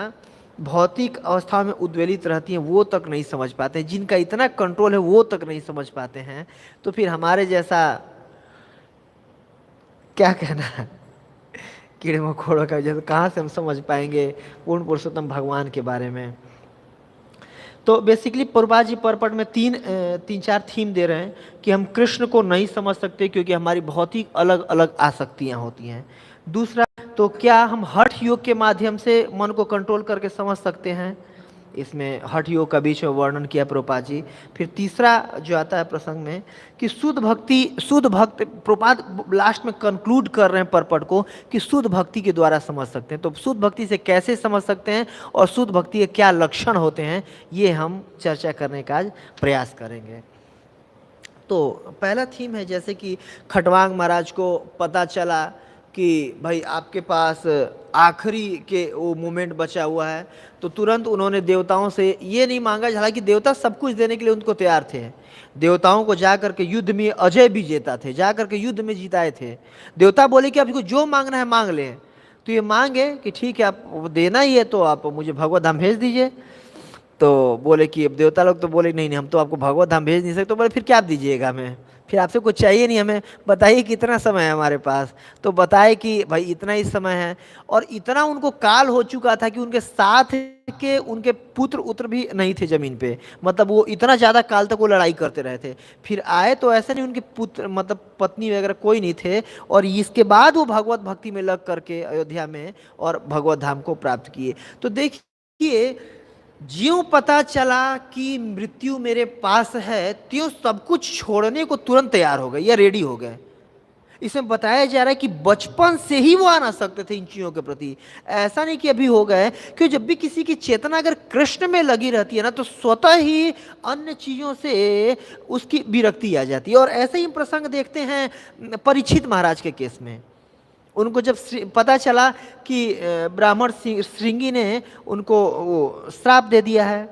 भौतिक अवस्था में उद्वेलित रहती हैं, वो तक नहीं समझ पाते हैं। जिनका इतना कंट्रोल है वो तक नहीं समझ पाते हैं, तो फिर हमारे जैसा क्या कहना है, कीड़े मकोड़ों का जैसे कहाँ से हम समझ पाएंगे पूर्ण पुरुषोत्तम भगवान के बारे में। तो बेसिकली प्रभुपाद जी परपट में तीन चार थीम दे रहे हैं कि हम कृष्ण को नहीं समझ सकते क्योंकि हमारी बहुत ही अलग अलग आसक्तियां होती हैं। दूसरा, तो क्या हम हठ योग के माध्यम से मन को कंट्रोल करके समझ सकते हैं? इसमें हठ योग का बीच में वर्णन किया प्रभुपाद जी। फिर तीसरा जो आता है प्रसंग में कि शुद्ध भक्त, प्रभुपाद लास्ट में कंक्लूड कर रहे हैं परपट को कि शुद्ध भक्ति के द्वारा समझ सकते हैं। तो शुद्ध भक्ति से कैसे समझ सकते हैं और शुद्ध भक्ति के क्या लक्षण होते हैं, ये हम चर्चा करने का आज प्रयास करेंगे। तो पहला थीम है जैसे कि खटवांग महाराज को पता चला कि भाई आपके पास आखिरी के वो मोमेंट बचा हुआ है, तो तुरंत उन्होंने देवताओं से ये नहीं मांगा, हालांकि देवता सब कुछ देने के लिए उनको तैयार थे। देवताओं को जा करके युद्ध में अजय भी जीता थे, जा करके युद्ध में जीताए थे। देवता बोले कि आपको जो मांगना है मांग लें। तो ये मांगे कि ठीक है आप देना ही है तो आप मुझे भगवत धाम भेज दीजिए। तो बोले कि अब देवता लोग तो बोले नहीं नहीं हम तो आपको भगवत धाम भेज नहीं सकते। तो बोले फिर क्या आप दीजिएगा हमें, फिर आपसे कुछ चाहिए नहीं हमें, बताइए कितना समय है हमारे पास। तो बताए कि भाई इतना ही समय है। और इतना उनको काल हो चुका था कि उनके साथ के उनके पुत्र उत्र भी नहीं थे जमीन पे, मतलब वो इतना ज़्यादा काल तक वो लड़ाई करते रहे थे। फिर आए तो ऐसा नहीं उनके पुत्र मतलब पत्नी वगैरह कोई नहीं थे, और इसके बाद वो भगवत भक्ति में लग करके अयोध्या में और भगवत धाम को प्राप्त किए। तो देखिए ज्यों पता चला कि मृत्यु मेरे पास है त्यों सब कुछ छोड़ने को तुरंत तैयार हो गए या रेडी हो गए। इसमें बताया जा रहा है कि बचपन से ही वो आना सकते थे इन चीजों के प्रति, ऐसा नहीं कि अभी हो गए। क्योंकि जब भी किसी की चेतना अगर कृष्ण में लगी रहती है ना तो स्वतः ही अन्य चीजों से उसकी विरक्ति आ जाती है। और ऐसे ही प्रसंग देखते हैं परीक्षित महाराज के केस में। उनको जब पता चला कि ब्राह्मण श्रृंगी ने उनको वो श्राप दे दिया है,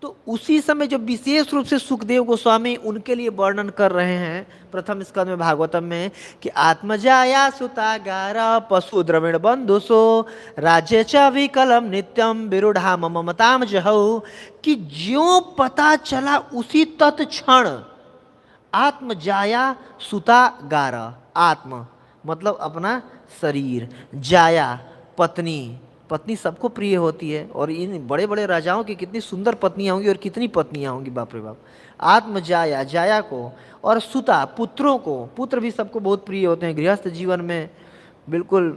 तो उसी समय जो विशेष रूप से सुखदेव गोस्वामी उनके लिए वर्णन कर रहे हैं प्रथम स्कंद में भागवतम में कि आत्मजाया सुतागारा पशु द्रविण बंधुसो राज्य च विकलम नित्यम विरूढ़ा ममताम जहु, कि ज्यों पता चला उसी तत्क्षण आत्मजाया सुतागारा, आत्म मतलब अपना शरीर, जाया पत्नी, पत्नी सबको प्रिय होती है और इन बड़े बड़े राजाओं की कितनी सुंदर पत्नियां होंगी और कितनी पत्नियां होंगी, बाप रे बाप। आत्म जाया, जाया को, और सुता पुत्रों को, पुत्र भी सबको बहुत प्रिय होते हैं गृहस्थ जीवन में, बिल्कुल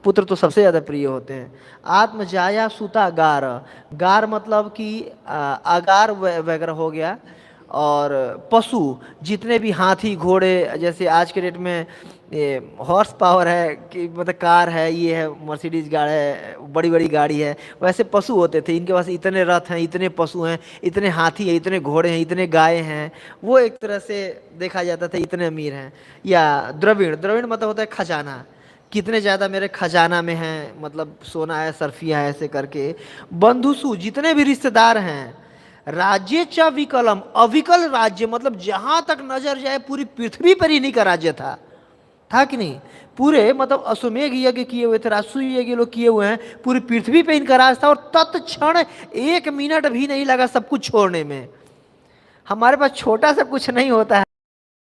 पुत्र तो सबसे ज़्यादा प्रिय होते हैं। आत्म जाया सुता गार, गार मतलब कि आगार वगैरह हो गया। और पशु जितने भी हाथी घोड़े, जैसे आज के डेट में ये हॉर्स पावर है कि मतलब कार है, ये है मर्सिडीज गाड़ी है, बड़ी बड़ी गाड़ी है, वैसे पशु होते थे इनके पास। इतने रथ हैं, इतने पशु हैं, इतने हाथी हैं, इतने घोड़े हैं, इतने गाय हैं, वो एक तरह से देखा जाता था इतने अमीर हैं। या द्रविण, द्रविण मतलब होता है खजाना, कितने ज़्यादा मेरे खजाना में हैं, मतलब सोना है, सर्फिया है, ऐसे करके। बंधुसु जितने भी रिश्तेदार हैं। राज्य च विकलम, अविकल राज्य मतलब जहां तक नजर जाए पूरी पृथ्वी पर इन्हीं का राज्य था कि नहीं? पूरे मतलब अश्वमेघ यज्ञ किए हुए थे, राजसूय यज्ञ लोग किए हुए हैं, पूरी पृथ्वी पे इनका राज था। और तत्क्षण 1 मिनट भी नहीं लगा सब कुछ छोड़ने में। हमारे पास छोटा सा कुछ नहीं होता है,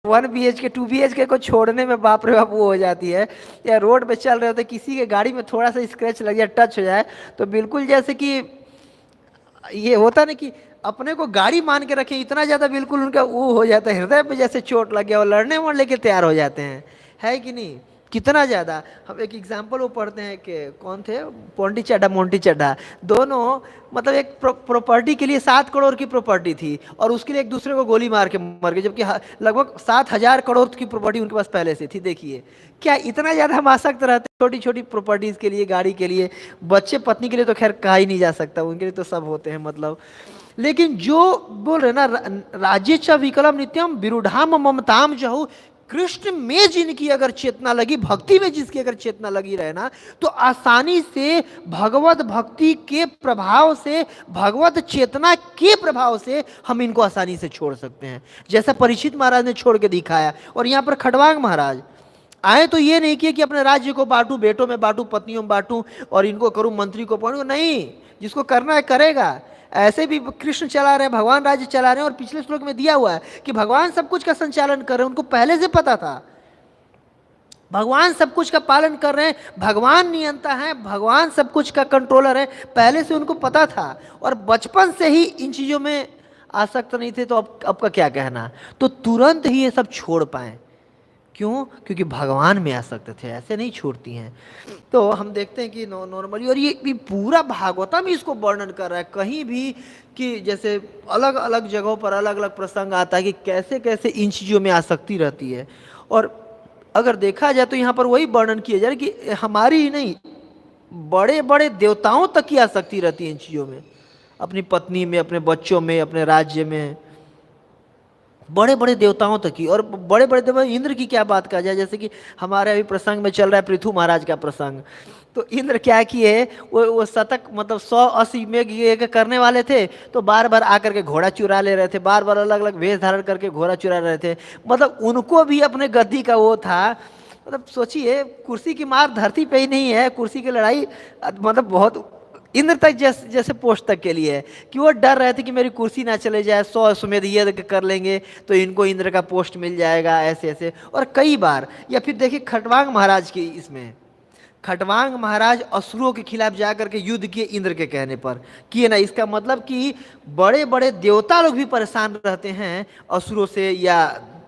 1 BHK 2 BHK को छोड़ने में बाप रे बाप वो हो जाती है। या रोड पे चल रहे होते, किसी के गाड़ी में थोड़ा सा स्क्रैच लग जाए, टच हो जाए, तो बिल्कुल जैसे कि ये होता ना कि अपने को गाड़ी मान के रखे, इतना ज़्यादा बिल्कुल उनका वो हो जाता है, हृदय पे जैसे चोट लग गया और लड़ने लेके तैयार हो जाते हैं, है कि नहीं? कितना ज़्यादा। हम एक एग्जाम्पल वो पढ़ते हैं कि कौन थे, पोंटी चड्ढा मोंटी चड्ढा, दोनों मतलब एक प्रॉपर्टी के लिए 7 करोड़ की प्रॉपर्टी थी और उसके लिए एक दूसरे को गोली मार के मर गए, जबकि लगभग 7,000 करोड़ की प्रॉपर्टी उनके पास पहले से थी। देखिए क्या इतना ज़्यादा हम आसक्त रहते हैं छोटी छोटी प्रॉपर्टीज़ के लिए, गाड़ी के लिए, बच्चे पत्नी के लिए तो खैर कहा ही नहीं जा सकता, उनके लिए तो सब होते हैं मतलब। लेकिन जो बोल रहे ना, राज्य च विकलम नित्यम विरूढ़ाम ममताम जहु, कृष्ण में जिनकी अगर चेतना लगी, भक्ति में जिसकी अगर चेतना लगी रहे ना, तो आसानी से भगवत भक्ति के प्रभाव से, भगवत चेतना के प्रभाव से हम इनको आसानी से छोड़ सकते हैं, जैसा परीक्षित महाराज ने छोड़ के दिखाया। और यहाँ पर खड़वांग महाराज आए तो ये नहीं किए कि अपने राज्य को बांटूं, बेटों में बांटूं, पत्नियों में बांटूं और इनको करूं, मंत्री को पढ़ूं, नहीं, जिसको करना है करेगा। ऐसे भी कृष्ण चला रहे हैं, भगवान राज्य चला रहे हैं, और पिछले श्लोक में दिया हुआ है कि भगवान सब कुछ का संचालन कर रहे हैं, उनको पहले से पता था, भगवान सब कुछ का पालन कर रहे हैं, भगवान नियंता है, भगवान सब कुछ का कंट्रोलर है, पहले से उनको पता था और बचपन से ही इन चीज़ों में आसक्त नहीं थे। तो अब का क्या कहना, तो तुरंत ही ये सब छोड़ पाए। क्यों? क्योंकि भगवान में आसक्त थे, ऐसे नहीं छोड़ती हैं। तो हम देखते हैं कि नॉर्मली, और ये भी पूरा भागवतम इसको वर्णन कर रहा है कहीं भी, कि जैसे अलग अलग जगहों पर अलग अलग प्रसंग आता है कि कैसे कैसे इन चीज़ों में आसक्ति रहती है। और अगर देखा जाए तो यहाँ पर वही वर्णन किया जा रहा है कि हमारी ही नहीं, बड़े बड़े देवताओं तक की आसक्ति रहती है इन चीज़ों में, अपनी पत्नी में, अपने बच्चों में, अपने राज्य में, बड़े बड़े देवताओं तक की। और बड़े बड़े देवता, इंद्र की क्या बात कहा जाए, जैसे कि हमारे अभी प्रसंग में चल रहा है पृथु महाराज का प्रसंग, तो इंद्र क्या किए, वो शतक मतलब 180 मेघ ये करने वाले थे, तो बार बार आकर के घोड़ा चुरा ले रहे थे, बार बार अलग अलग वेश धारण करके घोड़ा चुरा रहे थे। मतलब उनको भी अपने गद्दी का वो था, मतलब सोचिए कुर्सी की मार धरती पे ही नहीं है, कुर्सी की लड़ाई मतलब बहुत इंद्र तक जैसे पोस्ट तक के लिए है कि वो डर रहे थे कि मेरी कुर्सी ना चले जाए, 100 अश्वमेध यज्ञ कर लेंगे तो इनको इंद्र का पोस्ट मिल जाएगा, ऐसे ऐसे। और कई बार, या फिर देखिए खटवांग महाराज की, इसमें खटवांग महाराज असुरों के खिलाफ जाकर के युद्ध किए इंद्र के कहने पर, किए ना। इसका मतलब कि बड़े बड़े देवता लोग भी परेशान रहते हैं असुरों से या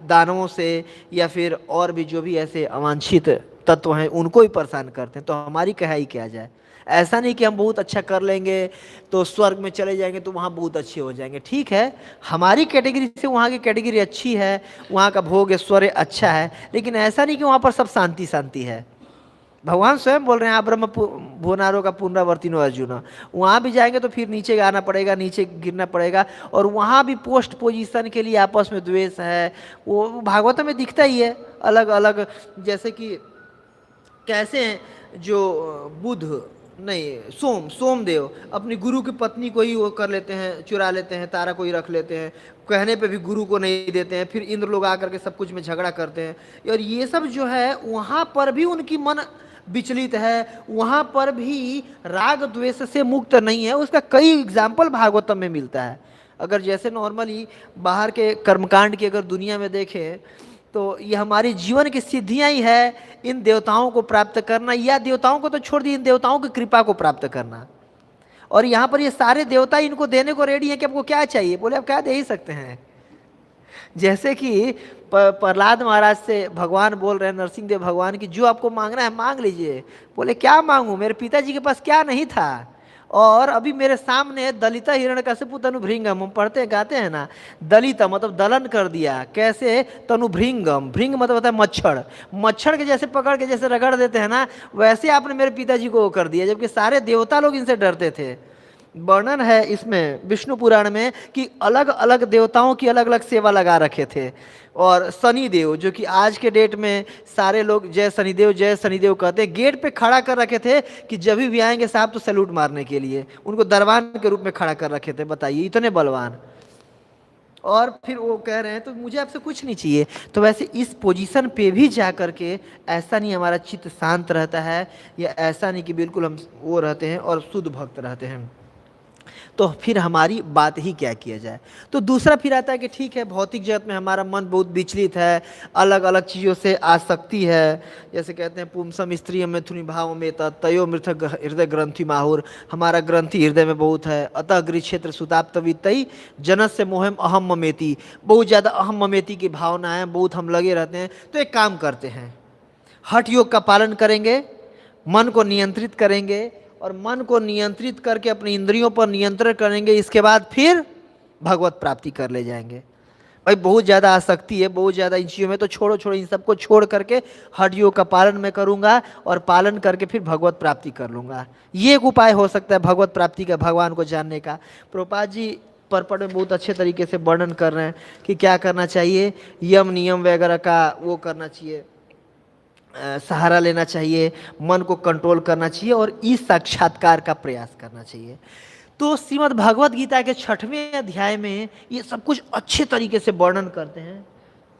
दानवों से, या फिर और भी जो भी ऐसे अवांछित तत्व हैं उनको भी परेशान करते हैं। तो हमारी कहाई क्या जाए, ऐसा नहीं कि हम बहुत अच्छा कर लेंगे तो स्वर्ग में चले जाएंगे तो वहाँ बहुत अच्छे हो जाएंगे। ठीक है, हमारी कैटेगरी से वहाँ की कैटेगरी अच्छी है, वहाँ का भोग ऐश्वर्य अच्छा है, लेकिन ऐसा नहीं कि वहाँ पर सब शांति शांति है। भगवान स्वयं बोल रहे हैं, ब्रह्म भुवनारों का पुनरावर्तिनो अर्जुन, वहाँ भी जाएंगे तो फिर नीचे आना पड़ेगा, नीचे गिरना पड़ेगा, और वहाँ भी पोस्ट पोजीशन के लिए आपस में द्वेष है। वो भागवत में दिखता ही है अलग अलग, जैसे कि कैसे हैं जो बुध नहीं सोमदेव अपनी गुरु की पत्नी को ही वो कर लेते हैं, चुरा लेते हैं, तारा को ही रख लेते हैं, कहने पे भी गुरु को नहीं देते हैं, फिर इंद्र लोग आकर के सब कुछ में झगड़ा करते हैं। और ये सब जो है वहाँ पर भी उनकी मन विचलित है, वहाँ पर भी राग द्वेष से मुक्त नहीं है। उसका कई एग्जाम्पल भागवतम में मिलता है। अगर जैसे नॉर्मली बाहर के कर्मकांड की अगर दुनिया में देखें तो ये हमारी जीवन की सिद्धियां ही है, इन देवताओं को प्राप्त करना, या देवताओं को तो छोड़ दिए, इन देवताओं की कृपा को प्राप्त करना। और यहाँ पर ये सारे देवता इनको देने को रेडी हैं कि आपको क्या चाहिए, बोले आप क्या दे ही सकते हैं। जैसे कि प्रहलाद महाराज से भगवान बोल रहे हैं, नरसिंह देव भगवान की, जो आपको मांगना है मांग लीजिए। बोले क्या मांगूं, मेरे पिताजी के पास क्या नहीं था, और अभी मेरे सामने दलिता हिरण्यकशिपु तनुभृंगम, हम पढ़ते हैं गाते हैं ना, दलिता मतलब दलन कर दिया, कैसे, तनुभृंगम, भृंग मतलब होता है मच्छर, मच्छर के जैसे पकड़ के जैसे रगड़ देते हैं ना, वैसे आपने मेरे पिताजी को वो कर दिया, जबकि सारे देवता लोग इनसे डरते थे। वर्णन है इसमें विष्णु पुराण में कि अलग अलग देवताओं की अलग अलग सेवा लगा रखे थे। और शनिदेव, जो कि आज के डेट में सारे लोग जय शनिदेव कहते हैं, गेट पे खड़ा कर रखे थे कि जब भी आएंगे साहब तो सैल्यूट मारने के लिए, उनको दरबान के रूप में खड़ा कर रखे थे। बताइए, इतने बलवान। और फिर वो कह रहे हैं तो मुझे आपसे कुछ नहीं चाहिए। तो वैसे इस पोजीशन पे भी जा कर के ऐसा नहीं हमारा चित्त शांत रहता है, या ऐसा नहीं कि बिल्कुल हम वो रहते हैं और शुद्ध भक्त रहते हैं। तो फिर हमारी बात ही क्या किया जाए। तो दूसरा फिर आता है कि ठीक है, भौतिक जगत में हमारा मन बहुत विचलित है, अलग अलग चीज़ों से आसक्ति है, जैसे कहते हैं पुंसम स्त्रिय मैथुनी भाव में तयो मृत हृदय ग्रंथि माहुर, हमारा ग्रंथि हृदय में बहुत है। अतः गृह क्षेत्र सुताप्तवितई जनस से मोहम अहम ममेति, बहुत ज़्यादा अहम ममेति की भावना है, बहुत हम लगे रहते हैं। तो एक काम करते हैं, हठ योग का पालन करेंगे, मन को नियंत्रित करेंगे और मन को नियंत्रित करके अपनी इंद्रियों पर नियंत्रण करेंगे, इसके बाद फिर भगवत प्राप्ति कर ले जाएंगे। भाई बहुत ज़्यादा आसक्ति है, बहुत ज़्यादा इन चीज़ों में, तो छोड़ो छोड़ो, इन सबको छोड़ करके हठ योग का पालन मैं करूँगा और पालन करके फिर भगवत प्राप्ति कर लूँगा। ये एक उपाय हो सकता है भगवत प्राप्ति का, भगवान को जानने का। प्रभुपाद जी परपट में बहुत अच्छे तरीके से वर्णन कर रहे हैं कि क्या करना चाहिए, यम नियम वगैरह का वो करना चाहिए, सहारा लेना चाहिए, मन को कंट्रोल करना चाहिए और इस साक्षात्कार का प्रयास करना चाहिए। तो श्रीमद् भगवत गीता के 6वें अध्याय में ये सब कुछ अच्छे तरीके से वर्णन करते हैं।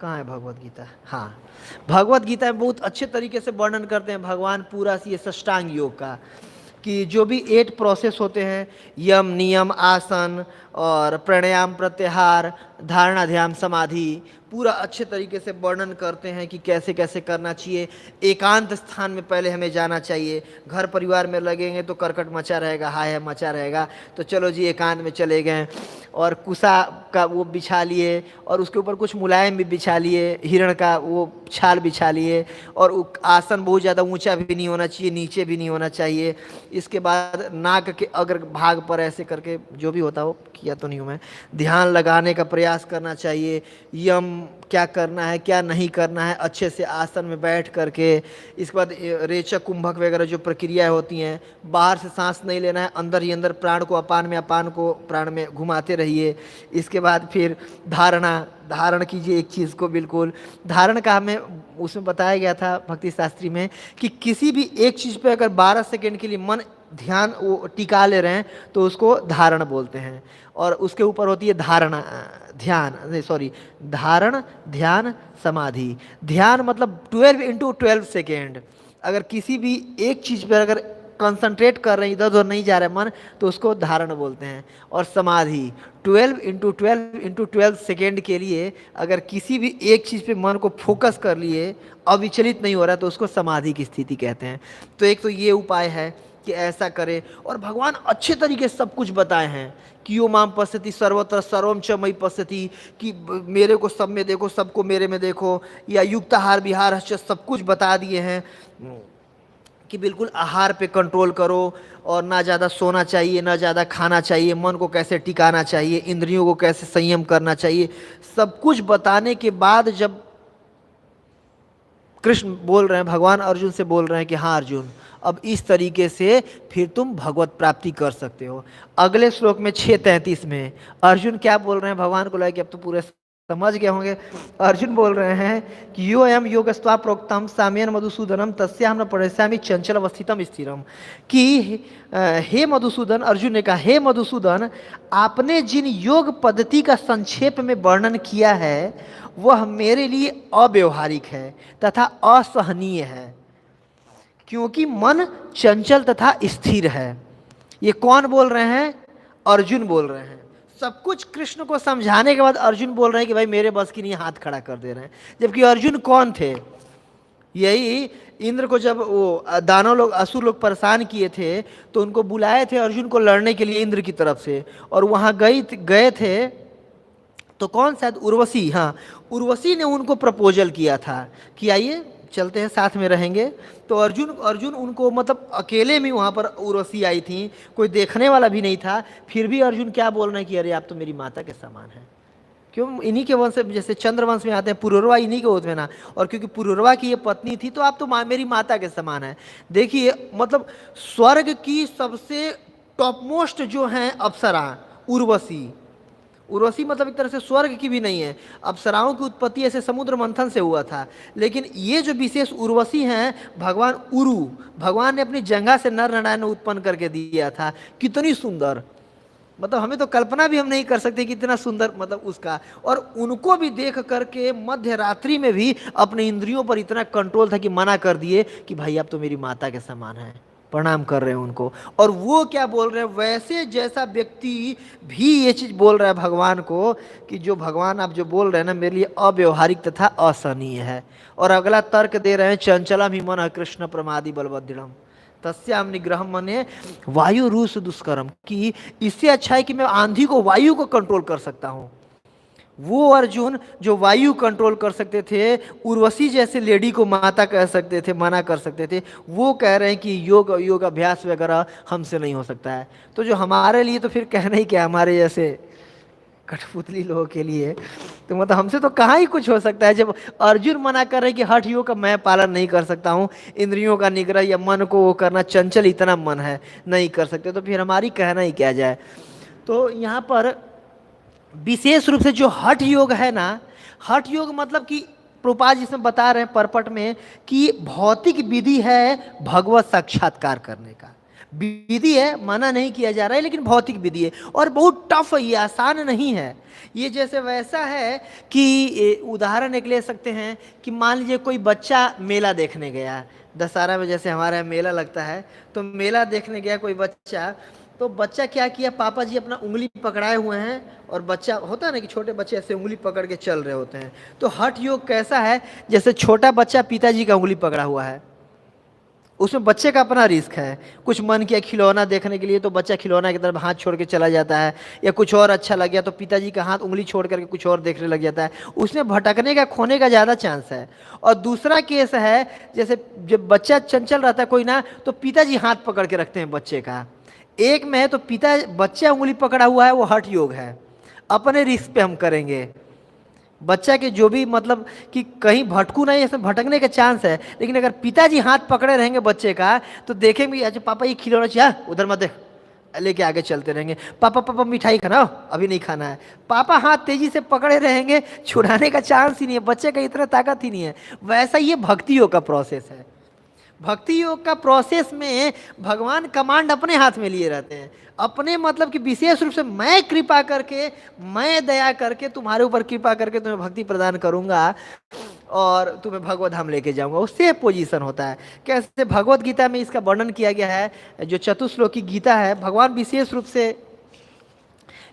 कहाँ है भगवत गीता? हाँ, भगवत गीता में बहुत अच्छे तरीके से वर्णन करते हैं भगवान पूरा ये षष्टांग योग का, कि जो भी 8 प्रोसेस होते हैं, यम नियम आसन और प्राणायाम प्रत्याहार धारणा ध्यान समाधि, पूरा अच्छे तरीके से वर्णन करते हैं कि कैसे कैसे करना चाहिए। एकांत स्थान में पहले हमें जाना चाहिए, घर परिवार में लगेंगे तो करकट मचा रहेगा, हाय है मचा रहेगा, तो चलो जी एकांत में चले गए और कुसा का वो बिछा लिए और उसके ऊपर कुछ मुलायम भी बिछा लिए, हिरण का वो छाल बिछा लिए, और आसन बहुत ज़्यादा ऊंचा भी नहीं होना चाहिए, नीचे भी नहीं होना चाहिए। इसके बाद नाक के अग्र भाग पर ऐसे करके जो भी होता हो, किया तो नहीं हूँ मैं, ध्यान लगाने का प्रयास करना चाहिए। यम क्या करना है क्या नहीं करना है, अच्छे से आसन में बैठ करके। इसके बाद रेचक कुंभक वगैरह जो प्रक्रियाएं होती हैं, बाहर से सांस नहीं लेना है, अंदर ही अंदर प्राण को अपान में, अपान को प्राण में घुमाते रहिए। इसके बाद फिर धारण कीजिए एक चीज़ को, बिल्कुल धारण का हमें उसमें बताया गया था भक्ति शास्त्री में कि किसी भी एक चीज़ पे अगर 12 सेकेंड के लिए मन ध्यान वो टिका ले रहे हैं तो उसको धारण बोलते हैं। और उसके ऊपर होती है धारणा धारण ध्यान समाधि। ध्यान मतलब 12 × 12 सेकेंड, अगर किसी भी एक चीज़ पर अगर कंसंट्रेट कर रहे हैं, इधर उधर नहीं जा रहे मन, तो उसको धारण बोलते हैं। और समाधि 12 × 12 × 12 सेकेंड के लिए अगर किसी भी एक चीज़ पे मन को फोकस कर लिए, अविचलित नहीं हो रहा, तो उसको समाधि की स्थिति कहते हैं। तो एक तो ये उपाय है कि ऐसा करे, और भगवान अच्छे तरीके से सब कुछ बताए हैं कि यो माम पश्यति सर्वत्र सर्वम च मयि पश्यति, कि मेरे को सब में देखो, सबको मेरे में देखो, या युक्ताहार विहार सब कुछ बता दिए हैं कि बिल्कुल आहार पे कंट्रोल करो और ना ज़्यादा सोना चाहिए, ना ज़्यादा खाना चाहिए, मन को कैसे टिकाना चाहिए, इंद्रियों को कैसे संयम करना चाहिए। सब कुछ बताने के बाद जब कृष्ण बोल रहे हैं, भगवान अर्जुन से बोल रहे हैं कि हाँ अर्जुन, अब इस तरीके से फिर तुम भगवत प्राप्ति कर सकते हो। अगले श्लोक में 6:33 में अर्जुन क्या बोल रहे हैं भगवान को लेकर, अब तो पूरे समझ गए होंगे। अर्जुन बोल रहे हैं कि यो एम योगस्त्वा प्रोक्तम साम्यन मधुसूदनम तस्याम न परेशामी चंचल अवस्थितम स्थिरम, कि हे मधुसूदन, अर्जुन ने कहा हे मधुसूदन, आपने जिन योग पद्धति का संक्षेप में वर्णन किया है वह मेरे लिए अव्यवहारिक है तथा असहनीय है, क्योंकि मन चंचल तथा स्थिर है। ये कौन बोल रहे हैं? अर्जुन बोल रहे हैं। सब कुछ कृष्ण को समझाने के बाद अर्जुन बोल रहे हैं कि भाई मेरे बस की नहीं, हाथ खड़ा कर दे रहे हैं। जबकि अर्जुन कौन थे? यही इंद्र को जब वो दानव लोग, असुर लोग परेशान किए थे तो उनको बुलाए थे अर्जुन को लड़ने के लिए इंद्र की तरफ से, और वहाँ गए थे तो कौन, शायद उर्वशी, हाँ उर्वशी ने उनको प्रपोजल किया था कि आइए चलते हैं, साथ में रहेंगे। तो अर्जुन उनको, मतलब अकेले में वहाँ पर उर्वशी आई थी, कोई देखने वाला भी नहीं था, फिर भी अर्जुन क्या बोल रहे हैं कि अरे आप तो मेरी माता के समान हैं। क्यों? इन्हीं के वंश, जैसे चंद्रवंश में आते हैं पुरुरवा, इन्हीं के होते हैं ना, और क्योंकि पुरुरवा की ये पत्नी थी तो आप तो मेरी माता के समान है। देखिए मतलब स्वर्ग की सबसे टॉप मोस्ट जो हैं अप्सरा उर्वशी मतलब एक तरह से स्वर्ग की भी नहीं है। अप्सराओं की उत्पत्ति ऐसे समुद्र मंथन से हुआ था, लेकिन ये जो विशेष उर्वशी हैं, भगवान ने अपनी जंघा से नर नारायण उत्पन्न करके दिया था। कितनी सुंदर, मतलब हमें तो कल्पना भी हम नहीं कर सकते कितना सुंदर, मतलब उसका। और उनको भी देख करके मध्य रात्रि में भी अपने इंद्रियों पर इतना कंट्रोल था कि मना कर दिए कि भाई आप तो मेरी माता के समान हैं, प्रणाम कर रहे हैं उनको। और वो क्या बोल रहे हैं, वैसे जैसा व्यक्ति भी ये चीज़ बोल रहा है भगवान को कि जो भगवान आप जो बोल रहे हैं ना, मेरे लिए अव्यवहारिक तथा असहनीय है। और अगला तर्क दे रहे हैं, चंचलम ही मन कृष्ण प्रमादि बलवदृढ़म तस्याम निग्रहम मने वायु रूस दुष्करम, कि इससे अच्छा है कि मैं आंधी को, वायु को कंट्रोल कर सकता हूँ। वो अर्जुन जो वायु कंट्रोल कर सकते थे, उर्वशी जैसे लेडी को माता कह सकते थे, मना कर सकते थे, वो कह रहे हैं कि योग योग अभ्यास वगैरह हमसे नहीं हो सकता है। तो जो हमारे लिए तो फिर कहना ही क्या, हमारे जैसे कठपुतली लोगों के लिए तो मतलब हमसे तो कहाँ ही कुछ हो सकता है। जब अर्जुन मना कर रहे हैं कि हठ योग का मैं पालन नहीं कर सकता हूँ, इंद्रियों का निग्रह या मन को वो करना, चंचल इतना मन है नहीं कर सकते, तो फिर हमारी कहना ही क्या जाए। तो यहाँ पर विशेष रूप से जो हठ योग है ना, हठ योग मतलब कि प्रभुपाद जिसमें बता रहे हैं परपट में कि भौतिक विधि है भगवत साक्षात्कार करने का। विधि है, मना नहीं किया जा रहा है, लेकिन भौतिक विधि है और बहुत टफ है, ये आसान नहीं है। ये जैसे वैसा है कि उदाहरण एक ले सकते हैं कि मान लीजिए कोई बच्चा मेला देखने गया, दशहरा में जैसे हमारे यहाँ मेला लगता है, तो मेला देखने गया कोई बच्चा, तो बच्चा क्या किया, पापा जी अपना उंगली पकड़ाए हुए हैं और बच्चा होता है ना कि छोटे बच्चे ऐसे उंगली पकड़ के चल रहे होते हैं। तो हठ योग कैसा है, जैसे छोटा बच्चा पिताजी का उंगली पकड़ा हुआ है, उसमें बच्चे का अपना रिस्क है। कुछ मन किया खिलौना देखने के लिए तो बच्चा खिलौना की तरफ हाथ छोड़ के चला जाता है, या कुछ और अच्छा लग गया तो पिताजी का हाथ उंगली छोड़ करके कुछ और देखने लग जाता है, उसमें भटकने का खोने का ज़्यादा चांस है। और दूसरा केस है, जैसे जब बच्चा चंचल रहता है कोई ना, तो पिताजी हाथ पकड़ के रखते हैं बच्चे का। एक में है तो पिता बच्चा उंगली पकड़ा हुआ है, वो हठ योग है, अपने रिस्क पे हम करेंगे। बच्चा के जो भी मतलब कि कहीं भटकू नहीं, ऐसे भटकने का चांस है, लेकिन अगर पिताजी हाथ पकड़े रहेंगे बच्चे का तो देखेंगे अच्छा पापा ये खिलौना चाहिए, उधर मत देख, लेके आगे चलते रहेंगे। पापा पापा मिठाई खाना, अभी नहीं खाना है, पापा हाथ तेजी से पकड़े रहेंगे, छुड़ाने का चांस ही नहीं है, बच्चे का इतना ताकत ही नहीं है। वैसा ये भक्ति योग का प्रोसेस है। भक्ति योग का प्रोसेस में भगवान कमांड अपने हाथ में लिए रहते हैं, अपने मतलब कि विशेष रूप से मैं कृपा करके, मैं दया करके तुम्हारे ऊपर कृपा करके तुम्हें भक्ति प्रदान करूंगा और तुम्हें भगवत धाम लेके जाऊंगा। उससे पोजीशन होता है। कैसे भगवत गीता में इसका वर्णन किया गया है, जो चतुश्लोकी गीता है, भगवान विशेष रूप से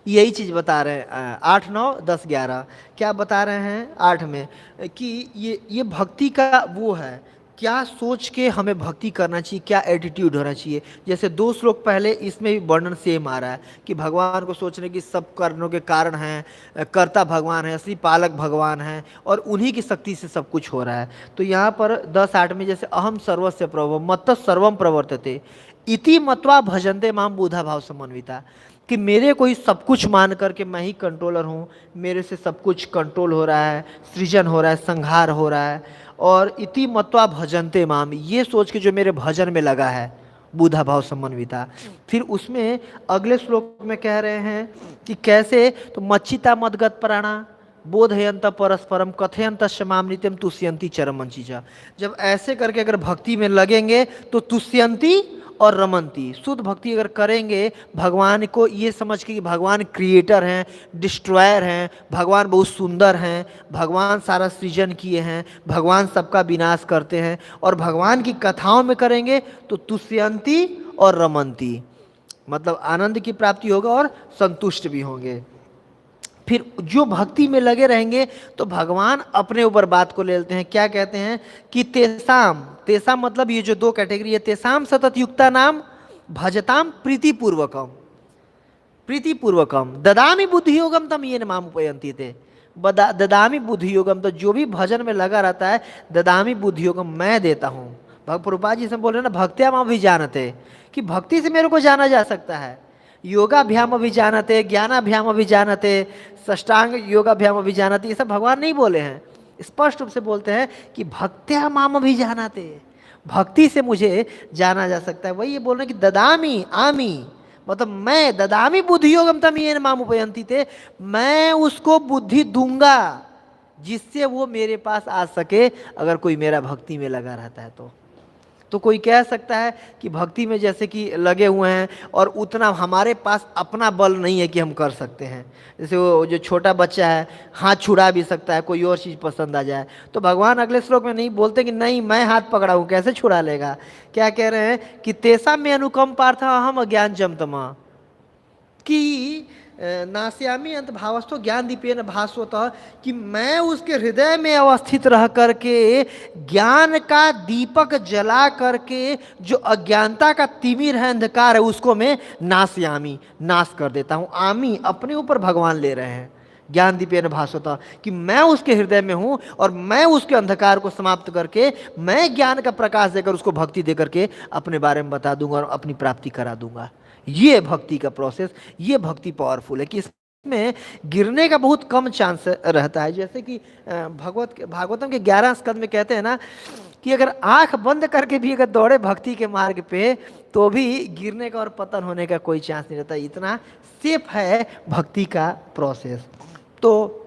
यही चीज बता रहे हैं। 8, 9, 10, 11 क्या बता रहे हैं 8 में कि ये भक्ति का वो है, क्या सोच के हमें भक्ति करना चाहिए, क्या एटीट्यूड होना चाहिए। जैसे 2 श्लोक पहले इसमें भी वर्णन सेम आ रहा है कि भगवान को सोचने की सब कर्णों के कारण हैं, कर्ता भगवान है, असली पालक भगवान है और उन्हीं की शक्ति से सब कुछ हो रहा है। तो यहाँ पर 10:8 में जैसे अहम सर्वस्य प्रभव मत्त सर्वम प्रवर्तते इति मत्वा भजन्ते माम बुधा भाव समन्विता, कि मेरे को ही सब कुछ मान करके मैं ही कंट्रोलर हूँ, मेरे से सब कुछ कंट्रोल हो रहा है, सृजन हो रहा है, संहार हो रहा है। और इति मत्वा भजन्ते माम, ये सोच के जो मेरे भजन में लगा है, बुधा भाव समन्विता। फिर उसमें अगले श्लोक में कह रहे हैं कि कैसे, तो मच्चिता मदगत प्राणा बोधयंत परस्परम कथयंत शमाम नित्यम तुष्यंती चरमंचिजा। जब ऐसे करके अगर भक्ति में लगेंगे तो तुष्यंती और रमंती, शुद्ध भक्ति अगर करेंगे भगवान को ये समझ के कि भगवान क्रिएटर हैं, डिस्ट्रॉयर हैं, भगवान बहुत सुंदर हैं, भगवान सारा सृजन किए हैं, भगवान सबका विनाश करते हैं, और भगवान की कथाओं में करेंगे तो तुष्यंती और रमंती, मतलब आनंद की प्राप्ति होगा और संतुष्ट भी होंगे। फिर जो भक्ति में लगे रहेंगे तो भगवान अपने ऊपर बात को ले लेते हैं। क्या कहते हैं कि तेसाम, तेसाम मतलब ये जो 2 कैटेगरी है, तेसाम सतत युक्ता नाम भजताम प्रीतिपूर्वकम, प्रीतिपूर्वकम ददामी बुद्धि योगम तम ये नाम उपयंती थे। ददामी बुद्धि योगम, तो जो भी भजन में लगा रहता है, ददामी बुद्धि योगम, मैं देता हूँ। प्रभुपाद जी से बोल रहे हैं ना, भक्त्या मां भी जानते, कि भक्ति से मेरे को जाना जा सकता है। योगाभ्याम अभिजानते, ज्ञानाभ्याम अभिजानते, सष्टांग योगाभ्याम अभिजानते, ये सब भगवान नहीं बोले हैं, स्पष्ट रूप से बोलते हैं कि भक्त्या माम अभिजानते, भक्ति से मुझे जाना जा सकता है। वही ये बोल रहे हैं कि ददामी आमी, मतलब मैं ददामी बुद्धि योगम तम ये माम उपयंती थे, मैं उसको बुद्धि दूंगा जिससे वो मेरे पास आ सके, अगर कोई मेरा भक्ति में लगा रहता है तो कोई कह सकता है कि भक्ति में जैसे कि लगे हुए हैं और उतना हमारे पास अपना बल नहीं है कि हम कर सकते हैं। जैसे वो जो छोटा बच्चा है हाथ छुड़ा भी सकता है, कोई और चीज़ पसंद आ जाए, तो भगवान अगले श्लोक में नहीं बोलते कि नहीं मैं हाथ पकड़ा हूँ कैसे छुड़ा लेगा। क्या कह रहे हैं कि तेसा में अनुकम पार्थ हम अज्ञान जमतमा, कि नास्यामी अंत भावस्थो ज्ञान दीपेन भास्वतः, कि मैं उसके हृदय में अवस्थित रह करके ज्ञान का दीपक जला करके जो अज्ञानता का तिमिर है, अंधकार है, उसको मैं नास्यामी, नाश कर देता हूँ। आमी अपने ऊपर भगवान ले रहे हैं ज्ञान दीपेन भास्वता, कि मैं उसके हृदय में हूँ और मैं उसके अंधकार को समाप्त करके मैं ज्ञान का प्रकाश देकर उसको भक्ति दे करके अपने बारे में बता दूंगा और अपनी प्राप्ति करा दूंगा। ये भक्ति का प्रोसेस, ये भक्ति पावरफुल है कि इसमें गिरने का बहुत कम चांस रहता है। जैसे कि भागवतम के 11 स्कंद में कहते हैं ना कि अगर आंख बंद करके भी अगर दौड़े भक्ति के मार्ग पे तो भी गिरने का और पतन होने का कोई चांस नहीं रहता। इतना सेफ है भक्ति का प्रोसेस। तो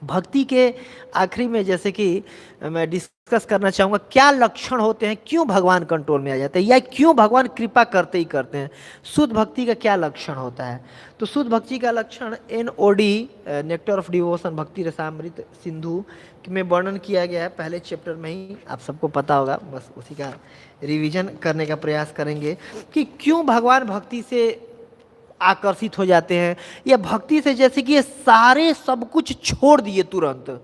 भक्ति के आखिरी में जैसे कि मैं डिस्कस करना चाहूँगा क्या लक्षण होते हैं, क्यों भगवान कंट्रोल में आ जाते हैं या क्यों भगवान कृपा करते ही करते हैं। शुद्ध भक्ति का क्या लक्षण होता है? तो शुद्ध भक्ति का लक्षण NOD नेक्टर ऑफ डिवोशन भक्ति रसामृत सिंधु में वर्णन किया गया है पहले चैप्टर में ही, आप सबको पता होगा, बस उसी का रिवीजन करने का प्रयास करेंगे कि क्यों भगवान भक्ति से आकर्षित हो जाते हैं या भक्ति से, जैसे कि ये सारे सब कुछ छोड़ दिए तुरंत,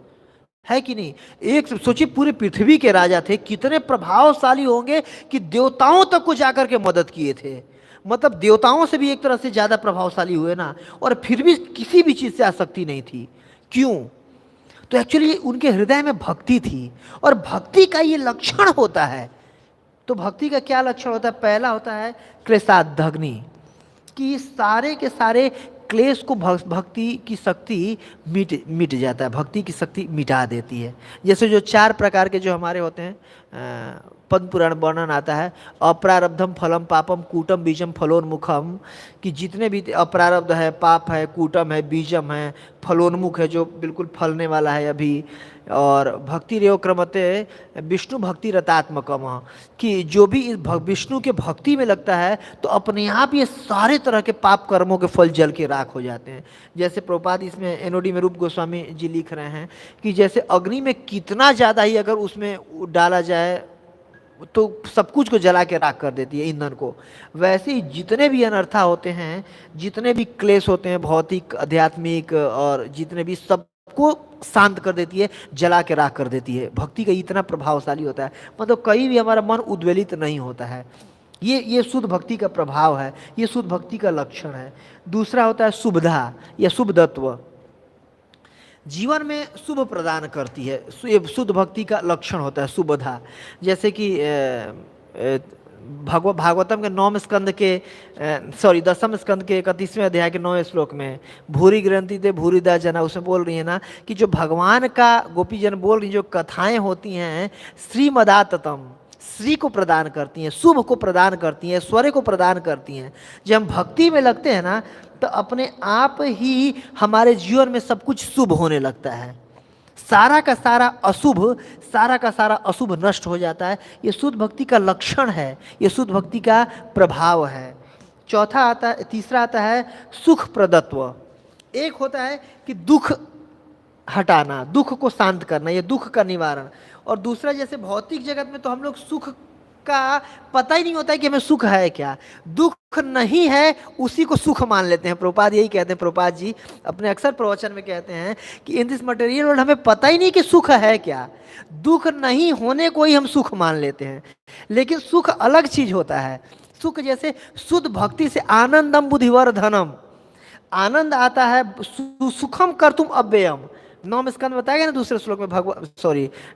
है कि नहीं। एक सोचिए पूरे पृथ्वी के राजा थे, कितने प्रभावशाली होंगे कि देवताओं तक को जाकर के मदद किए थे, मतलब देवताओं से भी एक तरह से ज्यादा प्रभावशाली हुए ना, और फिर भी किसी भी चीज से आसक्ति नहीं थी। क्यों? तो एक्चुअली उनके हृदय में भक्ति थी, और भक्ति का ये लक्षण होता है। तो भक्ति का क्या लक्षण होता है? पहला होता है क्लेशादग्नि, कि सारे के सारे क्लेश को भक्ति की शक्ति मिट जाता है, भक्ति की शक्ति मिटा देती है। जैसे जो 4 प्रकार के जो हमारे होते हैं पद्म पुराण वर्णन आता है, अप्रारब्धम फलम पापम कूटम बीजम फलोन्मुखम, कि जितने भी अप्रारब्ध है, पाप है, कूटम है, बीजम है, फलोन्मुख है जो बिल्कुल फलने वाला है अभी, और भक्ति रेव क्रमते विष्णु भक्ति रतात्मकम, कि जो भी इस विष्णु के भक्ति में लगता है तो अपने आप ये सारे तरह के पाप कर्मों के फल जल के राख हो जाते हैं। जैसे प्रभुपाद इसमें NOD में रूप गोस्वामी जी लिख रहे हैं कि जैसे अग्नि में कितना ज़्यादा ही अगर उसमें डाला जाए तो सब कुछ को जला के राख कर देती है, ईंधन को, वैसे ही जितने भी अनर्था होते हैं, जितने भी क्लेश होते हैं भौतिक आध्यात्मिक, और जितने भी सबको शांत कर देती है, जला के राख कर देती है। भक्ति का इतना प्रभावशाली होता है, मतलब कहीं भी हमारा मन उद्वेलित नहीं होता है। ये शुद्ध भक्ति का प्रभाव है, ये शुद्ध भक्ति का लक्षण है। दूसरा होता है शुभधा या शुभदत्व, जीवन में शुभ प्रदान करती है, ये शुद्ध भक्ति का लक्षण होता है शुभधा। जैसे कि भागवतम के 9वें स्कंद के 10वें स्कंद के 31वें अध्याय के 9वें श्लोक में भूरी ग्रंथि दे भूरीदा जना, उसमें बोल रही है ना कि जो भगवान का गोपी जन बोल रही जो कथाएं होती हैं श्रीमदाततम, श्री को प्रदान करती हैं, शुभ को प्रदान करती हैं, ऐश्वर्य को प्रदान करती हैं। जब हम भक्ति में लगते हैं ना तो अपने आप ही हमारे जीवन में सब कुछ शुभ होने लगता है, सारा का सारा अशुभ नष्ट हो जाता है। ये शुद्ध भक्ति का लक्षण है, ये शुद्ध भक्ति का प्रभाव है। तीसरा आता है सुख प्रदत्व। एक होता है कि दुख हटाना, दुख को शांत करना, ये दुख का निवारण। और दूसरा जैसे भौतिक जगत में तो हम लोग सुख का पता ही नहीं होता है कि हमें सुख है क्या, दुख नहीं है उसी को सुख मान लेते हैं। प्रभुपाद यही कहते हैं, प्रभुपाद जी अपने अक्सर प्रवचन में कहते हैं कि इन दिस मटेरियल वर्ल्ड हमें पता ही नहीं कि सुख है क्या, दुख नहीं होने को ही हम सुख मान लेते हैं। लेकिन सुख अलग चीज होता है। सुख जैसे शुद्ध भक्ति से आनंदम बुद्धिवर्धनम, आनंद आता है, सुखम कर्तुम अव्ययम। 9वें स्कंद में बताया गया ना दूसरे श्लोक में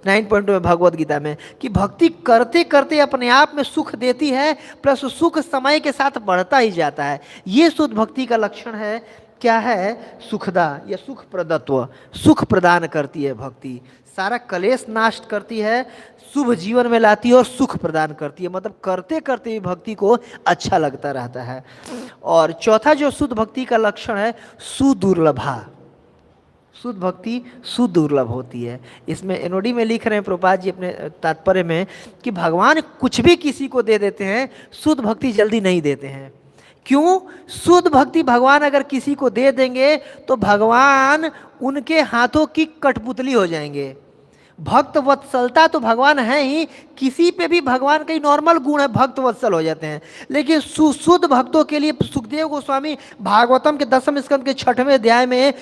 9.2 में भगवद गीता में, कि भक्ति करते करते अपने आप में सुख देती है, प्लस सुख समय के साथ बढ़ता ही जाता है। ये शुद्ध भक्ति का लक्षण है। क्या है? सुखदा या सुख प्रदत्व, सुख प्रदान करती है भक्ति, सारा कलेश नाश करती है, शुभ जीवन में लाती है और सुख प्रदान करती है। मतलब करते करते ही भक्ति को अच्छा लगता रहता है। और चौथा जो शुद्ध भक्ति का लक्षण है सुदुर्लभा, शुद्ध भक्ति सुदुर्लभ होती है। इसमें NOD में लिख रहे हैं प्रभुपाद जी अपने तात्पर्य में कि भगवान कुछ भी किसी को दे देते हैं, शुद्ध भक्ति जल्दी नहीं देते हैं। क्यों? शुद्ध भक्ति भगवान अगर किसी को दे देंगे तो भगवान उनके हाथों की कठपुतली हो जाएंगे। भक्त वत्सलता तो भगवान है ही, किसी पे भी भगवान का नॉर्मल गुण है, भक्त वत्सल हो जाते हैं। लेकिन शुद्ध भक्तों के लिए सुखदेव गोस्वामी भागवतम के 10वें स्कंद के 6वें अध्याय में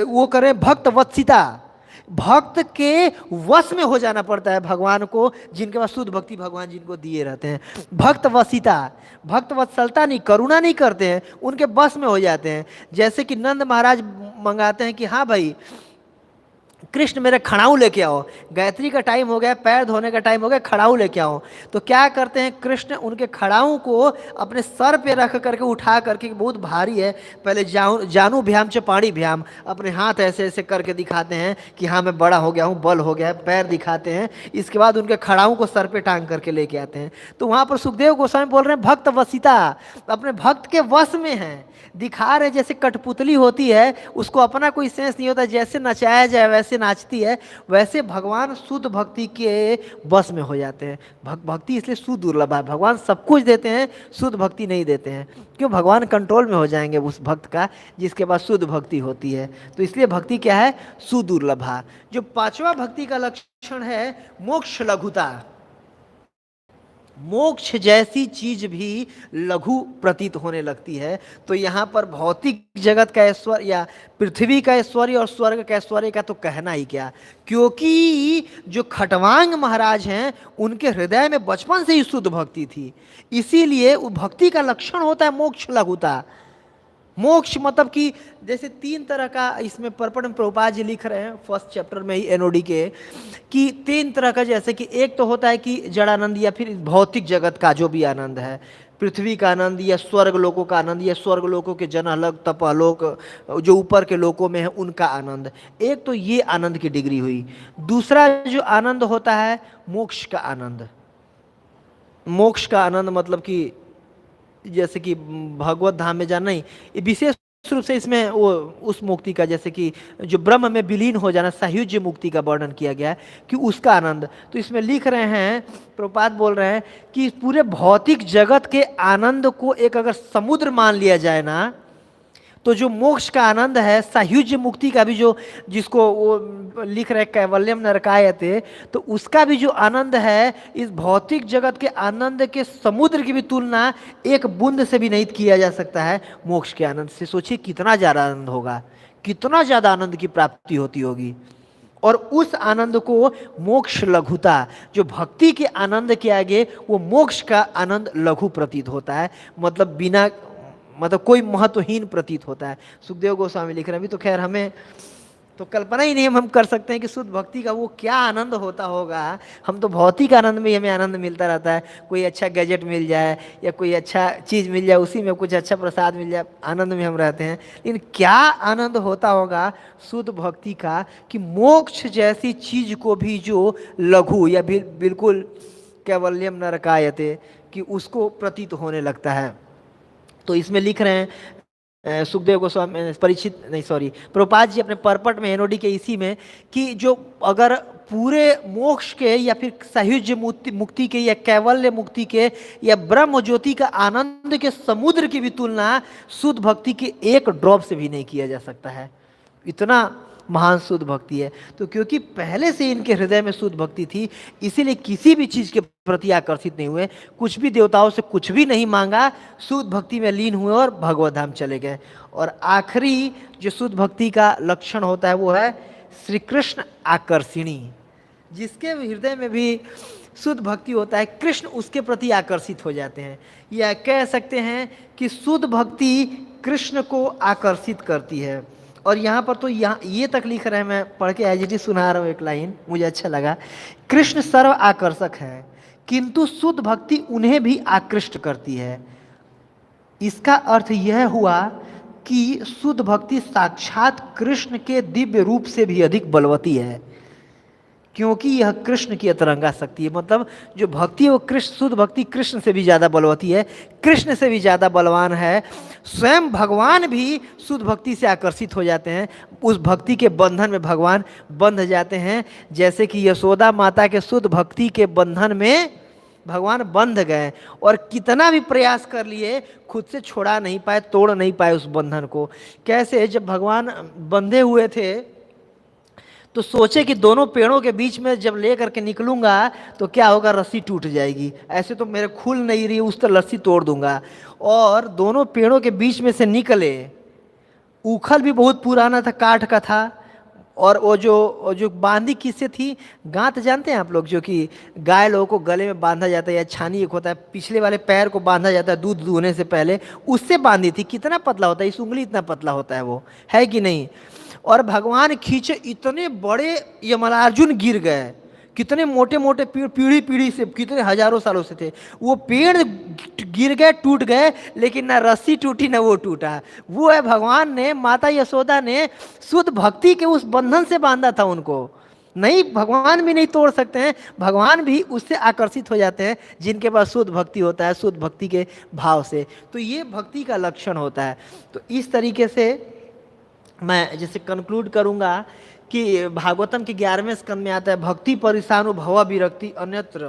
वो करें भक्त वत्सिता, भक्त के वश में हो जाना पड़ता है भगवान को, जिनके पास शुद्ध भक्ति भगवान जिनको दिए रहते हैं। भक्त वशिता, भक्त वत्सलता नहीं, करुणा नहीं करते हैं, उनके बस में हो जाते हैं। जैसे कि नंद महाराज मंगाते हैं कि हाँ भाई कृष्ण मेरे खड़ाऊ लेके आओ, गायत्री का टाइम हो गया, पैर धोने का टाइम हो गया, खड़ाऊ लेके आओ। तो क्या करते हैं कृष्ण, उनके खड़ाऊ को अपने सर पे रख करके उठा करके, बहुत भारी है, पहले जानू भ्याम च पाणी भ्याम, अपने हाथ ऐसे ऐसे करके दिखाते हैं कि हाँ मैं बड़ा हो गया हूँ, बल हो गया है, पैर दिखाते हैं। इसके बाद उनके खड़ाऊ को सर पे टांग करके लेके आते हैं। तो वहाँ पर सुखदेव गोस्वामी बोल रहे हैं भक्त वशिता, अपने भक्त के वश में है, दिखा रहे जैसे कठपुतली होती है, उसको अपना कोई सेंस नहीं होता, जैसे नचाया जाए वैसे नाचती है, वैसे भगवान शुद्ध भक्ति के बस में हो जाते हैं। भक्ति इसलिए शुद्ध दुर्लभ है, भगवान सब कुछ देते हैं, शुद्ध भक्ति नहीं देते हैं। क्यों? भगवान कंट्रोल में हो जाएंगे उस भक्त का जिसके पास शुद्ध भक्ति होती है। तो इसलिए भक्ति क्या है? सुदुर्लभा। जो पांचवा भक्ति का लक्षण है मोक्ष लघुता, मोक्ष जैसी चीज भी लघु प्रतीत होने लगती है। तो यहाँ पर भौतिक जगत का ऐश्वर्य या पृथ्वी का ऐश्वर्य और स्वर्ग का ऐश्वर्य का तो कहना ही क्या, क्योंकि जो खटवांग महाराज हैं उनके हृदय में बचपन से ही शुद्ध भक्ति थी, इसीलिए वो भक्ति का लक्षण होता है मोक्ष लघुता। मोक्ष मतलब कि जैसे तीन तरह का, इसमें पर्पण में प्रभुपाद जी लिख रहे हैं फर्स्ट चैप्टर में ही एनओडी के, कि तीन तरह का, जैसे कि एक तो होता है कि जड़ानंद या फिर भौतिक जगत का जो भी आनंद है, पृथ्वी का आनंद या स्वर्ग लोकों का आनंद या स्वर्ग लोकों के जन अलग तपलोक जो ऊपर के लोकों में है उनका आनंद। एक तो ये आनंद की डिग्री हुई। दूसरा जो आनंद होता है मोक्ष का आनंद। मोक्ष का आनंद मतलब कि जैसे कि भगवत धाम में जाना, नहीं विशेष रूप से इसमें वो उस मुक्ति का, जैसे कि जो ब्रह्म में विलीन हो जाना, सायुज्य मुक्ति का वर्णन किया गया है कि उसका आनंद। तो इसमें लिख रहे हैं, प्रभुपाद बोल रहे हैं कि पूरे भौतिक जगत के आनंद को एक अगर समुद्र मान लिया जाए ना, तो जो मोक्ष का आनंद है, सायुज्य मुक्ति का भी जो, जिसको वो लिख रहे कैवल्यम नरकायते, तो उसका भी जो आनंद है इस भौतिक जगत के आनंद के समुद्र की भी तुलना एक बूंद से भी नहीं किया जा सकता है मोक्ष के आनंद से। सोचिए कितना ज़्यादा आनंद होगा, कितना ज़्यादा आनंद की प्राप्ति होती होगी। और उस आनंद को मोक्ष लघुता, जो भक्ति के आनंद के आगे वो मोक्ष का आनंद लघु प्रतीत होता है, मतलब बिना, मतलब कोई महत्वहीन प्रतीत होता है। सुखदेव गोस्वामी लिख रहे हैं। अभी तो खैर हमें तो कल्पना ही नहीं हम कर सकते हैं कि शुद्ध भक्ति का वो क्या आनंद होता होगा। हम तो भौतिक आनंद में ही हमें आनंद मिलता रहता है, कोई अच्छा गैजेट मिल जाए या कोई अच्छा चीज़ मिल जाए, उसी में कुछ अच्छा प्रसाद मिल जाए, आनंद में हम रहते हैं। लेकिन क्या आनंद होता होगा शुद्ध भक्ति का, कि मोक्ष जैसी चीज को भी जो लघु या बिल्कुल कैवल्यम नरकायते, कि उसको प्रतीत होने लगता है। तो इसमें लिख रहे हैं सुखदेव गोस्वामी, प्रभुपाद जी अपने पर्पट में एनओडी के इसी में, कि जो अगर पूरे मोक्ष के या फिर सायुज्य मुक्ति के या कैवल्य मुक्ति के या ब्रह्म ज्योति का आनंद के समुद्र की भी तुलना शुद्ध भक्ति के एक ड्रॉप से भी नहीं किया जा सकता है। इतना महान शुद्ध भक्ति है। तो क्योंकि पहले से इनके हृदय में शुद्ध भक्ति थी, इसीलिए किसी भी चीज़ के प्रति आकर्षित नहीं हुए, कुछ भी देवताओं से कुछ भी नहीं मांगा, शुद्ध भक्ति में लीन हुए और भगवत धाम चले गए। और आखिरी जो शुद्ध भक्ति का लक्षण होता है वो है श्री कृष्ण आकर्षिणी। जिसके हृदय में भी शुद्ध भक्ति होता है, कृष्ण उसके प्रति आकर्षित हो जाते हैं। या कह सकते हैं कि शुद्ध भक्ति कृष्ण को आकर्षित करती है। और यहाँ पर तो यहाँ ये तक लिख रहे हैं, मैं पढ़ के एज इट इज सुना रहा हूँ एक लाइन, मुझे अच्छा लगा। कृष्ण सर्व आकर्षक है, किंतु शुद्ध भक्ति उन्हें भी आकृष्ट करती है। इसका अर्थ यह हुआ कि शुद्ध भक्ति साक्षात कृष्ण के दिव्य रूप से भी अधिक बलवती है, क्योंकि यह कृष्ण की अतरंगा शक्ति है। मतलब जो भक्ति है वो कृष्ण, शुद्ध भक्ति कृष्ण से भी ज़्यादा बलवती है, कृष्ण से भी ज़्यादा बलवान है। स्वयं भगवान भी शुद्ध भक्ति से आकर्षित हो जाते हैं, उस भक्ति के बंधन में भगवान बंध जाते हैं। जैसे कि यशोदा माता के शुद्ध भक्ति के बंधन में भगवान बंध गए, और कितना भी प्रयास कर लिए खुद से छोड़ा नहीं पाए, तोड़ नहीं पाए उस बंधन को। कैसे? जब भगवान बंधे हुए थे तो सोचे कि दोनों पेड़ों के बीच में जब ले करके निकलूंगा तो क्या होगा, रस्सी टूट जाएगी, ऐसे तो मेरे खुल नहीं रही, उस तरह रस्सी तोड़ दूंगा। और दोनों पेड़ों के बीच में से निकले, उखल भी बहुत पुराना था, काठ का था, और वो जो बांधी किससे थी, गांठ जानते हैं आप लोग, जो कि गाय लोगों को गले में बांधा जाता है, या छानी एक होता है पिछले वाले पैर को बांधा जाता है दूध दूहने से पहले, उससे बांधी थी। कितना पतला होता है, इस उंगली इतना पतला होता है वो, है कि नहीं। और भगवान खींचे, इतने बड़े यमराजुन गिर गए, कितने मोटे मोटे पेड़, पीढ़ी पीढ़ी से, कितने हजारों सालों से थे वो पेड़, गिर गए, टूट गए, लेकिन ना रस्सी टूटी ना वो टूटा। वो है भगवान ने, माता यशोदा ने शुद्ध भक्ति के उस बंधन से बांधा था उनको। नहीं, भगवान भी नहीं तोड़ सकते हैं, भगवान भी उससे आकर्षित हो जाते हैं जिनके पास शुद्ध भक्ति होता है, शुद्ध भक्ति के भाव से। तो ये भक्ति का लक्षण होता है। तो इस तरीके से मैं जैसे कंक्लूड करूंगा कि भागवतम के 11वें स्कंद में आता है, भक्ति परिसानु भव विरक्ति अन्यत्र,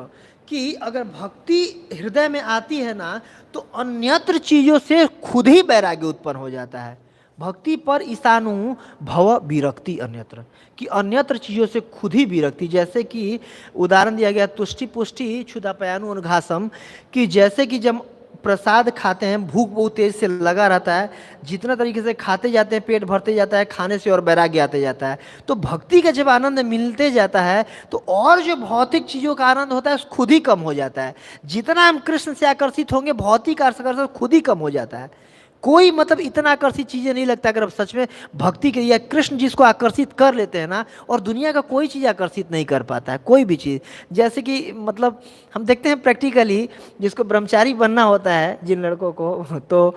कि अगर भक्ति हृदय में आती है ना, तो अन्यत्र चीजों से खुद ही वैराग्य उत्पन्न हो जाता है। भक्ति पर ईशानु भव विरक्ति अन्यत्र, कि अन्यत्र चीजों से खुद ही विरक्ति। जैसे कि उदाहरण दिया गया तुष्टि पुष्टि क्षुधापयानु अनुघासम, कि जैसे कि जब प्रसाद खाते हैं, भूख बहुत तेज से लगा रहता है, जितना तरीके से खाते जाते हैं पेट भरते जाता है, खाने से और वैराग्य आते जाता है। तो भक्ति का जब आनंद मिलते जाता है, तो और जो भौतिक चीज़ों का आनंद होता है खुद ही कम हो जाता है। जितना हम कृष्ण से आकर्षित होंगे, भौतिक आकर्षण खुद ही कम हो जाता है। कोई मतलब इतना आकर्षित चीज़ें नहीं लगता अगर अब सच में भक्ति के, या कृष्ण जिसको आकर्षित कर लेते हैं ना, और दुनिया का कोई चीज़ आकर्षित नहीं कर पाता है, कोई भी चीज़। जैसे कि मतलब हम देखते हैं प्रैक्टिकली, जिसको ब्रह्मचारी बनना होता है जिन लड़कों को, तो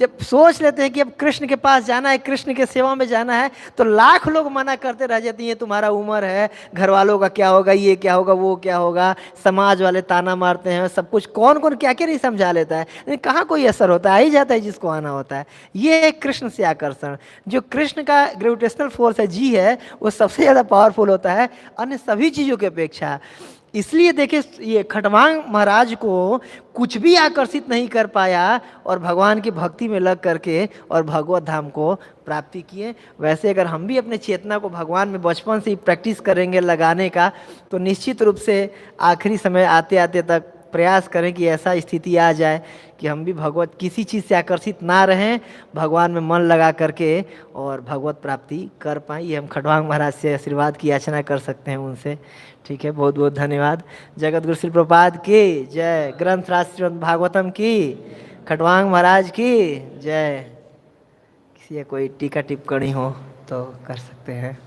जब सोच लेते हैं कि अब कृष्ण के पास जाना है, कृष्ण के सेवा में जाना है, तो लाख लोग मना करते रह जाते हैं, तुम्हारा उम्र है, घर वालों का क्या होगा, ये क्या होगा, वो क्या होगा, समाज वाले ताना मारते हैं, सब कुछ, कौन कौन क्या क्या नहीं समझा लेता है, लेकिन कहाँ कोई असर होता है, आ ही जाता है जिसको आना होता है। ये है कृष्ण से आकर्षण। जो कृष्ण का ग्रेविटेशनल फोर्स है, जी है, वो सबसे ज़्यादा पावरफुल होता है अन्य सभी चीज़ों की अपेक्षा। इसलिए देखिए, ये खटवांग महाराज को कुछ भी आकर्षित नहीं कर पाया, और भगवान की भक्ति में लग करके और भगवत धाम को प्राप्ति किए। वैसे अगर हम भी अपने चेतना को भगवान में बचपन से ही प्रैक्टिस करेंगे लगाने का, तो निश्चित रूप से आखिरी समय आते आते तक प्रयास करें कि ऐसा स्थिति आ जाए कि हम भी भगवत किसी चीज़ से आकर्षित ना रहें, भगवान में मन लगा करके और भगवत प्राप्ति कर पाएँ। ये हम खटवांग महाराज से आशीर्वाद की याचना कर सकते हैं उनसे। ठीक है, बहुत बहुत धन्यवाद। जगत गुरु श्री प्रभुपाद की जय, ग्रंथ राज श्रीमद् भागवतम की, खटवांग महाराज की जय। किसी कोई टीका टिप्पणी हो तो कर सकते हैं।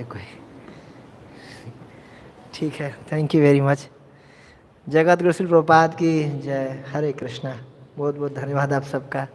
कोई ठीक है, thank you very much. Jagat Guru Shri Prabhupada की जय। हरे कृष्णा। बहुत बहुत धन्यवाद आप सबका।